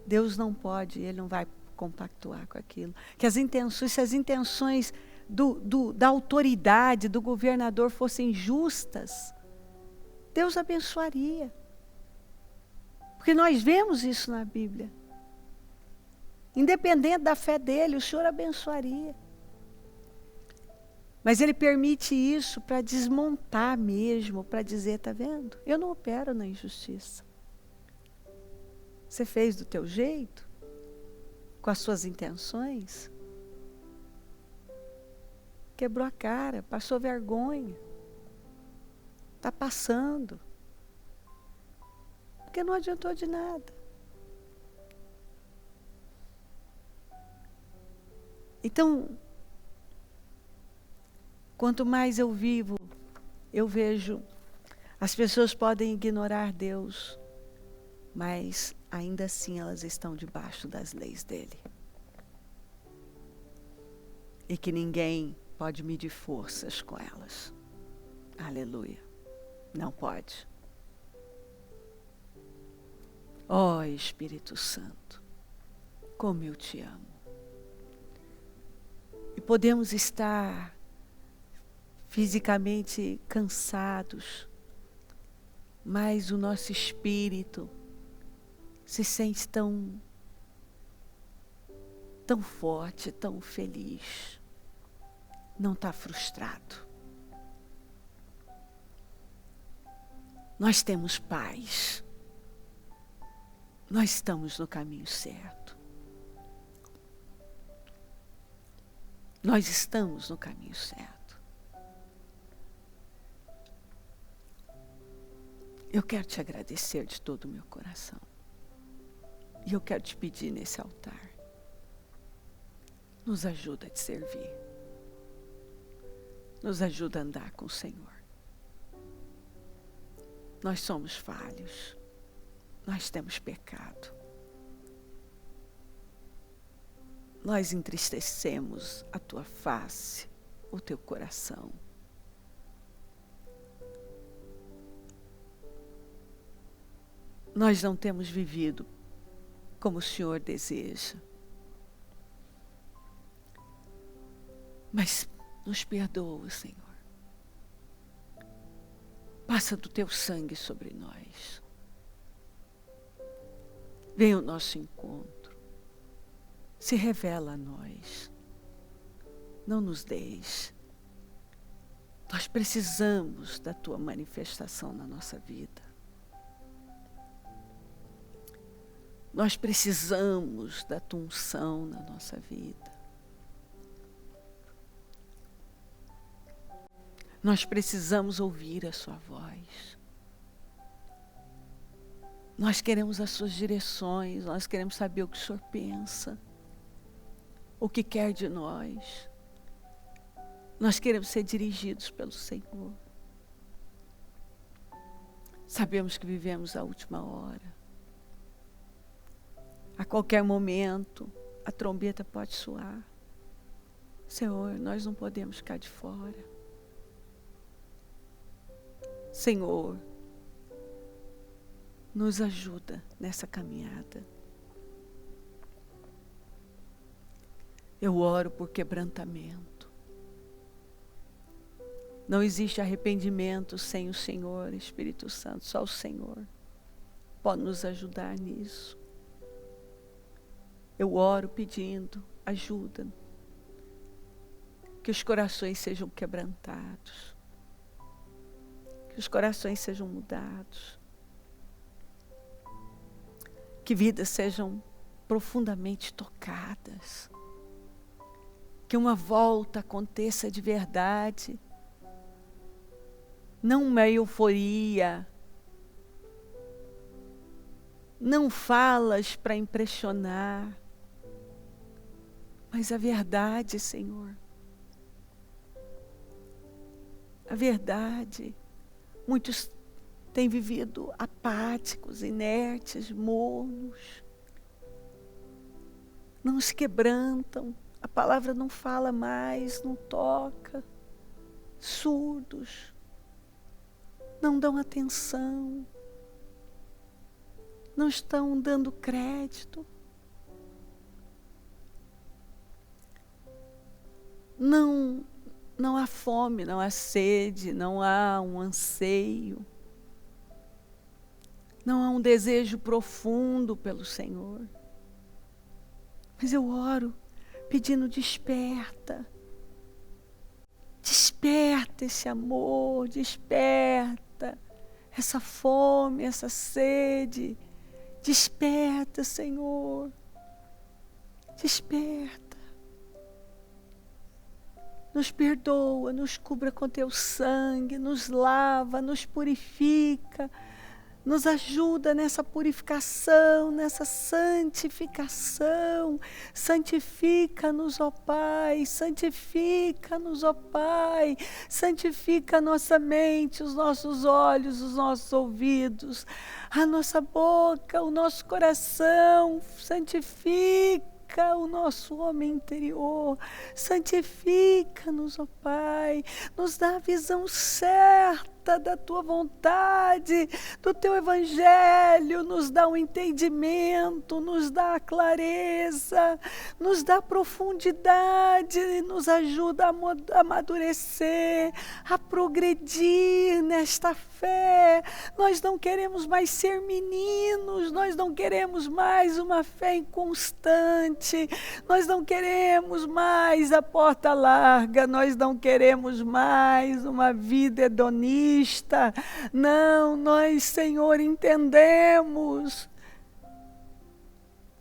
Deus não pode, Ele não vai compactuar com aquilo. Se as intenções da autoridade, do governador fossem justas, Deus abençoaria. Porque nós vemos isso na Bíblia. Independente da fé dele, o Senhor abençoaria. Mas Ele permite isso para desmontar mesmo, para dizer, está vendo? Eu não opero na injustiça. Você fez do teu jeito, com as suas intenções, quebrou a cara, passou vergonha, está passando, porque não adiantou de nada. Então, quanto mais eu vivo, eu vejo, as pessoas podem ignorar Deus, mas ainda assim elas estão debaixo das leis dele. E que ninguém pode medir forças com elas. Aleluia. Não pode. Ó Espírito Santo, como eu te amo. E podemos estar fisicamente cansados, mas o nosso espírito se sente tão forte, tão feliz. Não está frustrado. Nós temos paz. Nós estamos no caminho certo. Nós estamos no caminho certo. Eu quero te agradecer de todo o meu coração. E eu quero te pedir nesse altar, nos ajuda a te servir. Nos ajuda a andar com o Senhor. Nós somos falhos. Nós temos pecado. Nós entristecemos a tua face, o teu coração. Nós não temos vivido como o Senhor deseja. Mas nos perdoa, Senhor. Passa do teu sangue sobre nós. Vem ao nosso encontro. Se revela a nós. Não nos deixe. Nós precisamos da tua manifestação na nossa vida. Nós precisamos da tua unção na nossa vida. Nós precisamos ouvir a sua voz. Nós queremos as suas direções, nós queremos saber o que o Senhor pensa, o que quer de nós. Nós queremos ser dirigidos pelo Senhor. Sabemos que vivemos a última hora. A qualquer momento, a trombeta pode soar. Senhor, nós não podemos ficar de fora. Senhor, nos ajuda nessa caminhada. Eu oro por quebrantamento. Não existe arrependimento sem o Senhor, Espírito Santo. Só o Senhor pode nos ajudar nisso. Eu oro pedindo ajuda. Que os corações sejam quebrantados. Que os corações sejam mudados. Que vidas sejam profundamente tocadas. Que uma volta aconteça de verdade. Não uma euforia. Não falas para impressionar. Mas a verdade, Senhor. A verdade. Muitos têm vivido apáticos, inertes, mornos. Não se quebrantam. A palavra não fala mais, não toca. Surdos. Não dão atenção. Não estão dando crédito. Não há fome, não há sede, não há um anseio. Não há um desejo profundo pelo Senhor. Mas eu oro pedindo desperta. Desperta esse amor, desperta essa fome, essa sede. Desperta, Senhor. Desperta. Nos perdoa, nos cubra com teu sangue, nos lava, nos purifica, nos ajuda nessa purificação, nessa santificação. Santifica-nos, ó Pai, santifica-nos, ó Pai, santifica a nossa mente, os nossos olhos, os nossos ouvidos, a nossa boca, o nosso coração, santifica o nosso homem interior, santifica-nos, ó Pai, nos dá a visão certa da Tua vontade, do Teu Evangelho, nos dá o entendimento, nos dá a clareza, nos dá a profundidade, nos ajuda a amadurecer, a progredir nesta fé. Nós não queremos mais ser meninos, nós não queremos mais uma fé inconstante, nós não queremos mais a porta larga, nós não queremos mais uma vida hedonista. Não, nós, Senhor, entendemos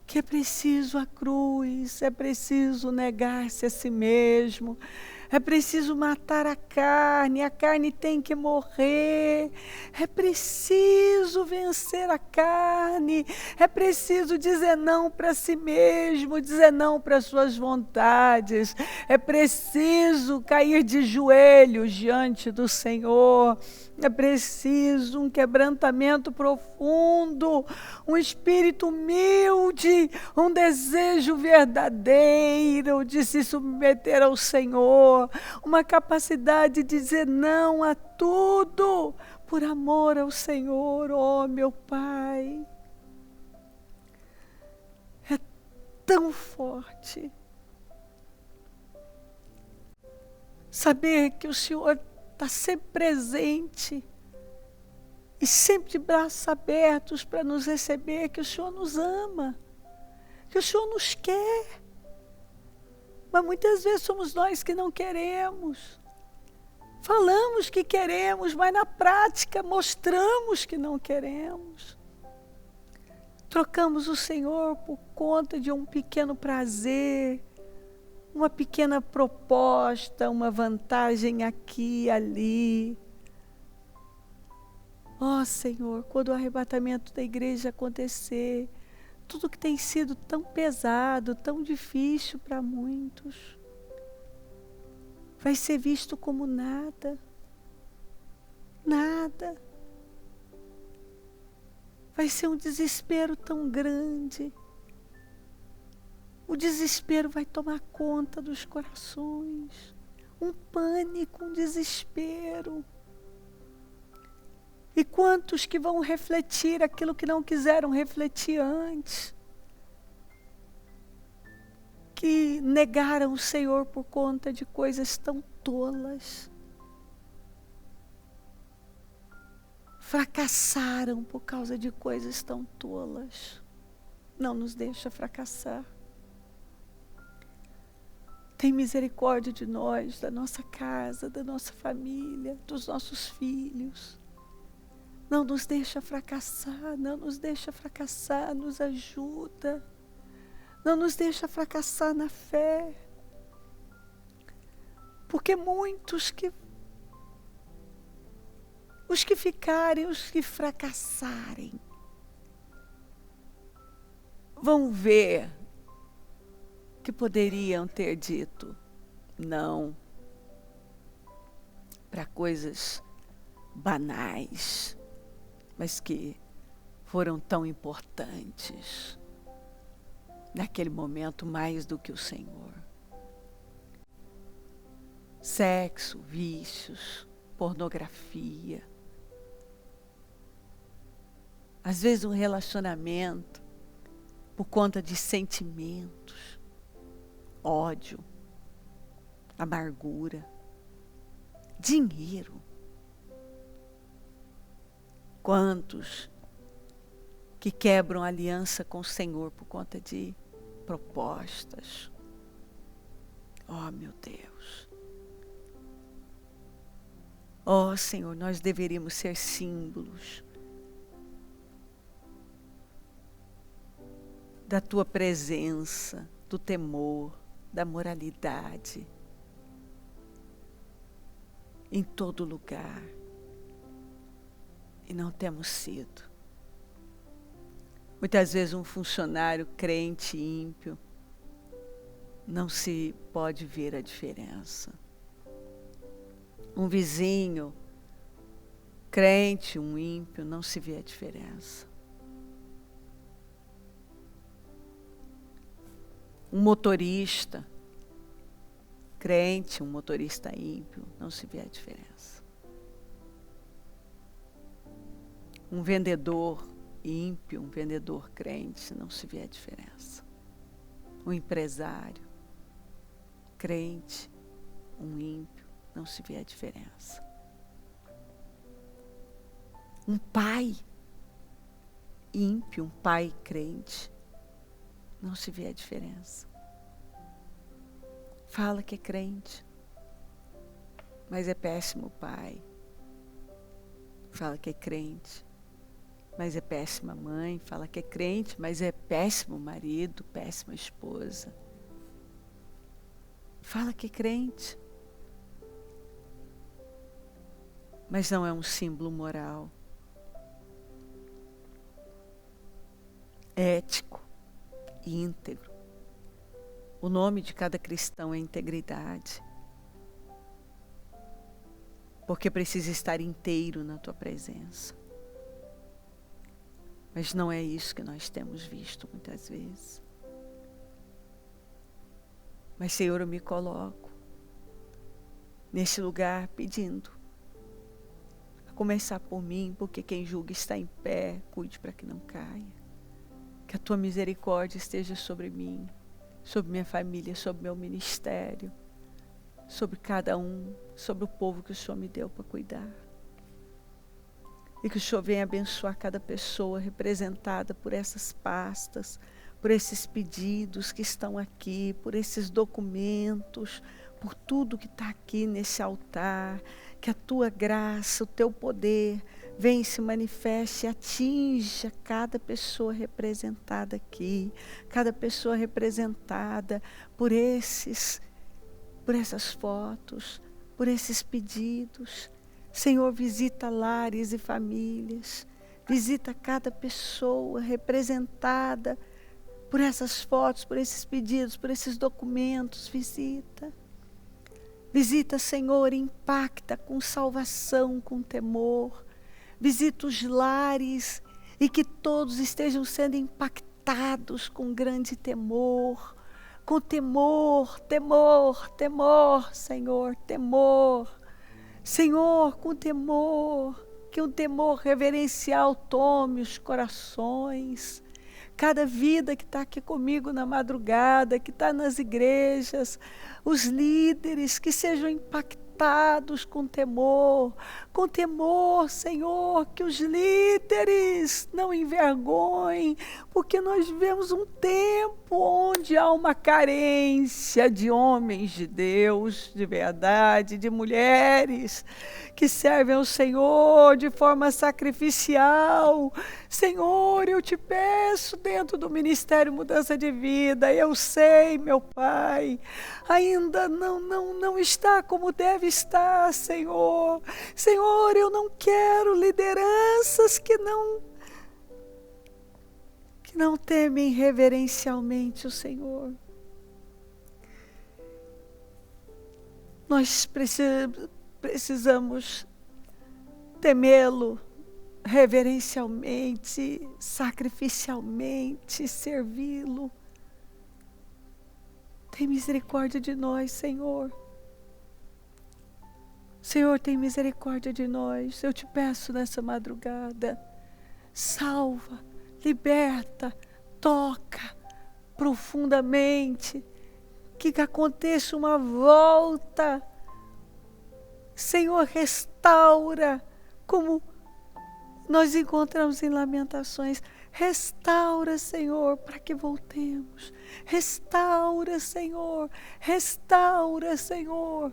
que é preciso a cruz, é preciso negar-se a si mesmo, é preciso matar a carne tem que morrer, é preciso vencer a carne, é preciso dizer não para si mesmo, dizer não para suas vontades, é preciso cair de joelhos diante do Senhor, é preciso um quebrantamento profundo, um espírito humilde, um desejo verdadeiro de se submeter ao Senhor, uma capacidade de dizer não a tudo, por amor ao Senhor, ó meu Pai. É tão forte. Saber que o Senhor está sempre presente e sempre de braços abertos para nos receber, que o Senhor nos ama, que o Senhor nos quer. Mas muitas vezes somos nós que não queremos. Falamos que queremos, mas na prática mostramos que não queremos. Trocamos o Senhor por conta de um pequeno prazer, uma pequena proposta, uma vantagem aqui e ali. Ó Senhor, quando o arrebatamento da igreja acontecer, tudo que tem sido tão pesado, tão difícil para muitos, vai ser visto como nada. Nada. Vai ser um desespero tão grande. O desespero vai tomar conta dos corações. Um pânico, um desespero. E quantos que vão refletir aquilo que não quiseram refletir antes? Que negaram o Senhor por conta de coisas tão tolas. Fracassaram por causa de coisas tão tolas. Não nos deixa fracassar. Tem misericórdia de nós, da nossa casa, da nossa família, dos nossos filhos. Não nos deixa fracassar, não nos deixa fracassar, nos ajuda. Não nos deixa fracassar na fé. Porque muitos os que ficarem, os que fracassarem, vão ver que poderiam ter dito não para coisas banais, mas que foram tão importantes naquele momento mais do que o Senhor. Sexo, vícios, pornografia. Às vezes um relacionamento por conta de sentimentos, ódio, amargura, dinheiro. Quantos que quebram aliança com o Senhor por conta de propostas. Oh, meu Deus. Oh, Senhor, nós deveríamos ser símbolos da Tua presença, do temor, da moralidade, em todo lugar. E não temos sido. Muitas vezes um funcionário crente, ímpio, não se pode ver a diferença. Um vizinho crente, um ímpio, não se vê a diferença. Um motorista crente, um motorista ímpio, não se vê a diferença. Um vendedor ímpio, um vendedor crente, não se vê a diferença. Um empresário crente, um ímpio, não se vê a diferença. Um pai ímpio, um pai crente, não se vê a diferença. Fala que é crente, mas é péssimo pai. Fala que é crente, mas é péssima mãe. Fala que é crente, mas é péssimo marido, péssima esposa. Fala que é crente, mas não é um símbolo moral, ético e íntegro. O nome de cada cristão é integridade, porque precisa estar inteiro na Tua presença. Mas não é isso que nós temos visto muitas vezes. Mas, Senhor, eu me coloco neste lugar pedindo, a começar por mim, porque quem julga está em pé, cuide para que não caia. Que a Tua misericórdia esteja sobre mim, sobre minha família, sobre meu ministério. sobre cada um, sobre o povo que o Senhor me deu para cuidar. E que o Senhor venha abençoar cada pessoa representada por essas pastas, por esses pedidos que estão aqui, por esses documentos, por tudo que está aqui nesse altar. Que a tua graça, o teu poder venha e se manifeste e atinja cada pessoa representada aqui, cada pessoa representada por essas fotos, por esses pedidos. Senhor, visita lares e famílias, visita cada pessoa representada por essas fotos, por esses pedidos, por esses documentos, visita. Visita, Senhor, impacta com salvação, com temor. Visita os lares e que todos estejam sendo impactados com grande temor. Com temor, temor, temor, Senhor, temor. Senhor, com temor, que um temor reverencial tome os corações. Cada vida que está aqui comigo na madrugada, que está nas igrejas, os líderes que sejam impactados com temor, Senhor, que os líderes não envergonhem, porque nós vivemos um tempo onde há uma carência de homens de Deus, de verdade, de mulheres que servem ao Senhor de forma sacrificial. Senhor, eu te peço dentro do Ministério Mudança de Vida, eu sei, meu Pai, ainda não está como deve estar, Senhor. Senhor, eu não quero lideranças que não temem reverencialmente o Senhor. Nós precisamos temê-lo reverencialmente, sacrificialmente, servi-lo. Tem misericórdia de nós, Senhor. Senhor, tem misericórdia de nós. Eu te peço nessa madrugada, salva, liberta, toca profundamente, que aconteça uma volta. Senhor, restaura, como nós encontramos em Lamentações. Restaura, Senhor, para que voltemos. Restaura, Senhor. Restaura, Senhor.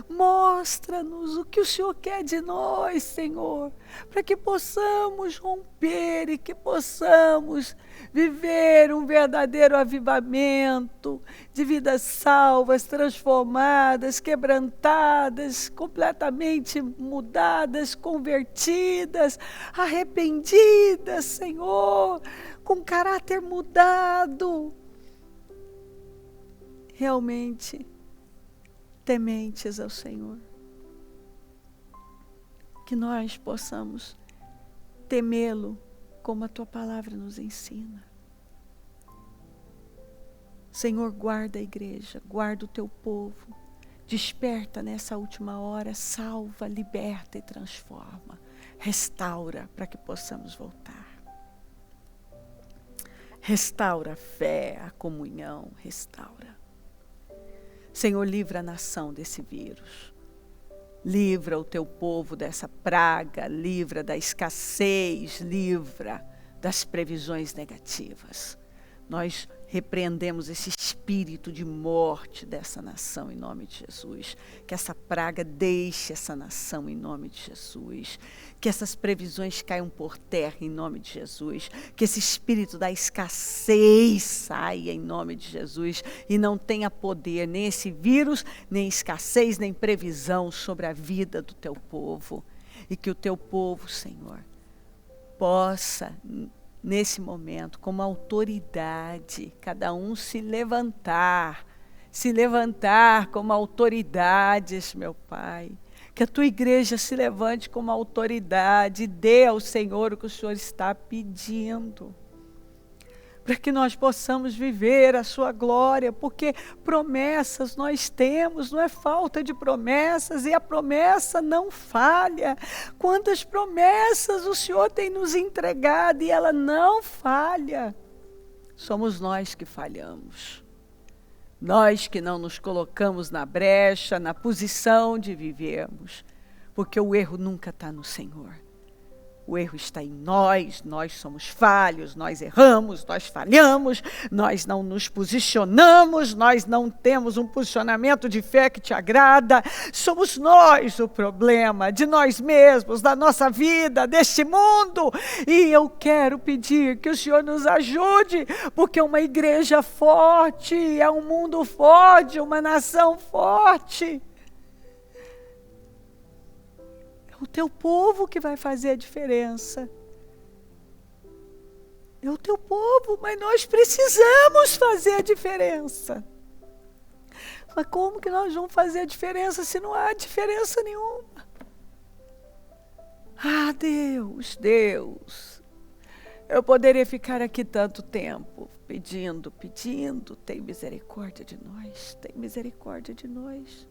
Mostra-nos o que o Senhor quer de nós, Senhor, para que possamos romper e que possamos viver um verdadeiro avivamento de vidas salvas, transformadas, quebrantadas, completamente mudadas, convertidas, arrependidas, Senhor, com caráter mudado, realmente tementes ao Senhor. Que nós possamos temê-lo como a tua palavra nos ensina. Senhor, guarda a igreja, guarda o teu povo, desperta nessa última hora, salva, liberta e transforma, restaura para que possamos voltar. Restaura a fé, a comunhão, restaura. Senhor, livra a nação desse vírus. Livra o teu povo dessa praga, livra da escassez, livra das previsões negativas. Nós repreendemos esse espírito de morte dessa nação em nome de Jesus. Que essa praga deixe essa nação em nome de Jesus. Que essas previsões caiam por terra em nome de Jesus. Que esse espírito da escassez saia em nome de Jesus e não tenha poder nem esse vírus, nem escassez, nem previsão sobre a vida do teu povo. E que o teu povo, Senhor, possa nesse momento, como autoridade, cada um se levantar como autoridades, meu Pai. Que a tua igreja se levante como autoridade e dê ao Senhor o que o Senhor está pedindo. Para que nós possamos viver a sua glória, porque promessas nós temos, não é falta de promessas, e a promessa não falha. Quantas promessas o Senhor tem nos entregado e ela não falha. Somos nós que falhamos. Nós que não nos colocamos na brecha, na posição de vivermos, porque o erro nunca está no Senhor. O erro está em nós somos falhos, nós erramos, nós falhamos, nós não nos posicionamos, nós não temos um posicionamento de fé que te agrada. Somos nós o problema de nós mesmos, da nossa vida, deste mundo. E eu quero pedir que o Senhor nos ajude, porque uma igreja forte é um mundo forte, uma nação forte. O teu povo que vai fazer a diferença. É o teu povo, mas nós precisamos fazer a diferença. Mas como que nós vamos fazer a diferença se não há diferença nenhuma? Ah, Deus, Deus. Eu poderia ficar aqui tanto tempo pedindo, tem misericórdia de nós, tem misericórdia de nós.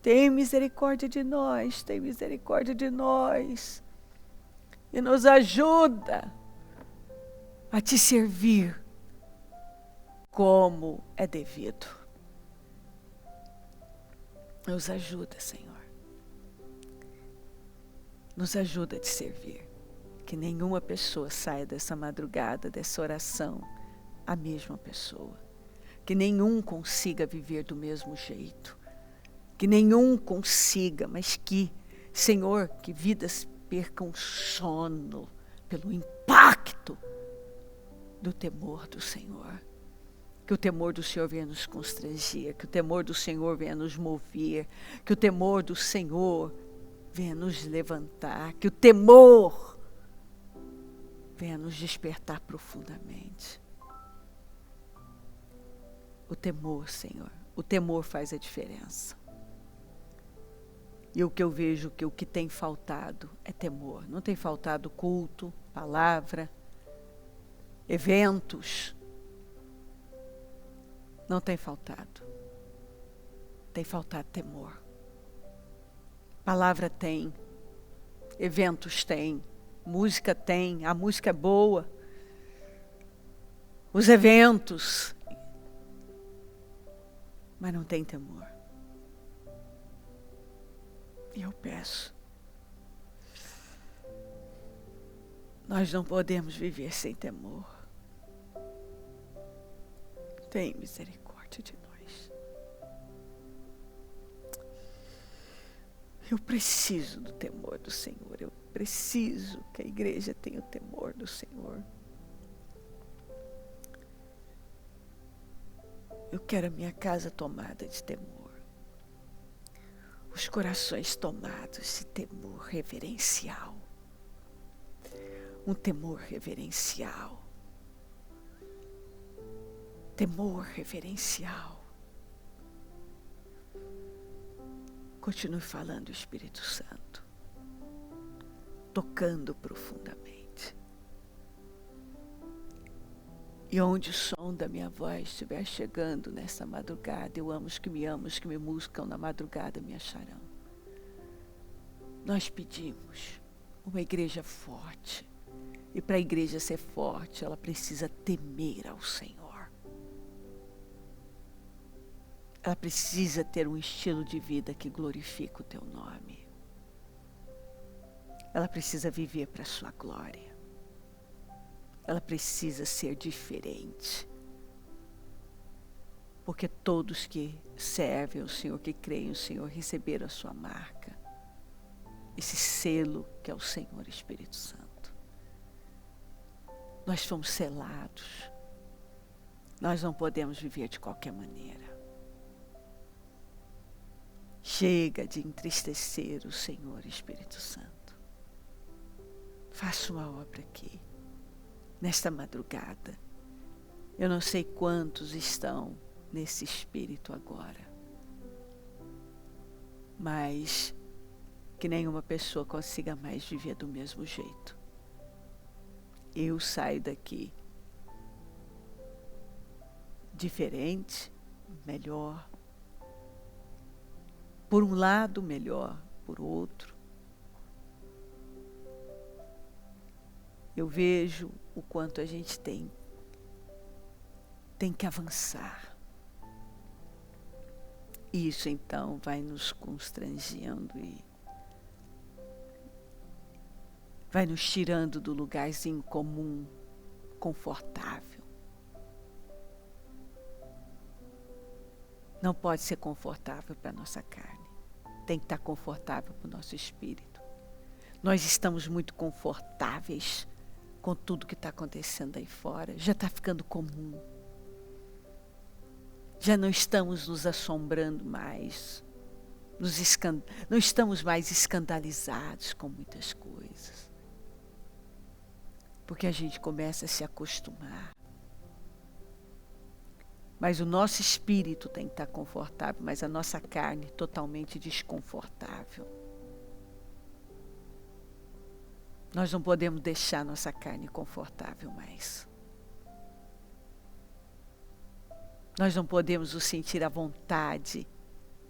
Tem misericórdia de nós, tem misericórdia de nós. E nos ajuda a te servir como é devido. Nos ajuda, Senhor. Nos ajuda a te servir. Que nenhuma pessoa saia dessa madrugada, dessa oração, a mesma pessoa. Que nenhum consiga viver do mesmo jeito. Que nenhum consiga, mas que, Senhor, que vidas percam sono pelo impacto do temor do Senhor. Que o temor do Senhor venha nos constranger, que o temor do Senhor venha nos mover, que o temor do Senhor venha nos levantar, que o temor venha nos despertar profundamente. O temor, Senhor, o temor faz a diferença. E o que eu vejo que o que tem faltado é temor. Não tem faltado culto, palavra, eventos. Não tem faltado. Tem faltado temor. Palavra tem, eventos tem, música tem, a música é boa. Os eventos. Mas não tem temor. E eu peço, nós não podemos viver sem temor. Tem misericórdia de nós. Eu preciso do temor do Senhor. Eu preciso que a igreja tenha o temor do Senhor. Eu quero a minha casa tomada de temor. Os corações tomados de temor reverencial. Um temor reverencial. Temor reverencial. Continue falando, Espírito Santo. Tocando profundamente. E onde o som da minha voz estiver chegando nessa madrugada, eu amo os que me buscam na madrugada me acharão. Nós pedimos uma igreja forte. E para a igreja ser forte, ela precisa temer ao Senhor. Ela precisa ter um estilo de vida que glorifique o teu nome. Ela precisa viver para a sua glória. Ela precisa ser diferente. Porque todos que servem o Senhor, que creem no Senhor, receberam a sua marca. Esse selo que é o Senhor Espírito Santo. Nós fomos selados. Nós não podemos viver de qualquer maneira. Chega de entristecer o Senhor Espírito Santo. Faça uma obra aqui. Nesta madrugada, eu não sei quantos estão nesse espírito agora, mas que nenhuma pessoa consiga mais viver do mesmo jeito. Eu saio daqui diferente, melhor, por um lado melhor, por outro. Eu vejo o quanto a gente tem que avançar. Isso então vai nos constrangendo e vai nos tirando do lugarzinho comum, confortável. Não pode ser confortável para a nossa carne. Tem que estar confortável para o nosso espírito. Nós estamos muito confortáveis com tudo que está acontecendo aí fora. Já está ficando comum. Já não estamos nos assombrando mais. Não estamos mais escandalizados com muitas coisas. Porque a gente começa a se acostumar. Mas o nosso espírito tem que estar confortável, mas a nossa carne totalmente desconfortável. Nós não podemos deixar nossa carne confortável mais. Nós não podemos nos sentir à vontade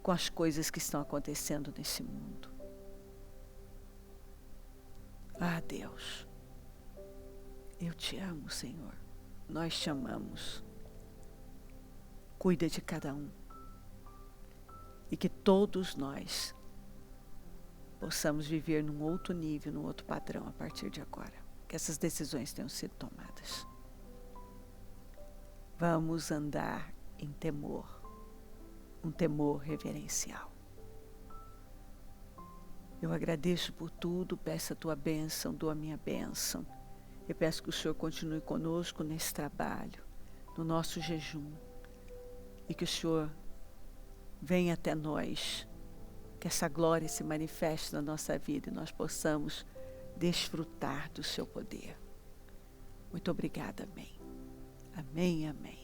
com as coisas que estão acontecendo nesse mundo. Ah, Deus, eu te amo, Senhor. Nós te amamos. Cuida de cada um. E que todos nós possamos viver num outro nível, num outro padrão a partir de agora. Que essas decisões tenham sido tomadas. Vamos andar em temor. Um temor reverencial. Eu agradeço por tudo, peço a tua bênção, dou a minha bênção. Eu peço que o Senhor continue conosco nesse trabalho, no nosso jejum. E que o Senhor venha até nós, que essa glória se manifeste na nossa vida e nós possamos desfrutar do seu poder. Muito obrigada, amém. Amém, amém.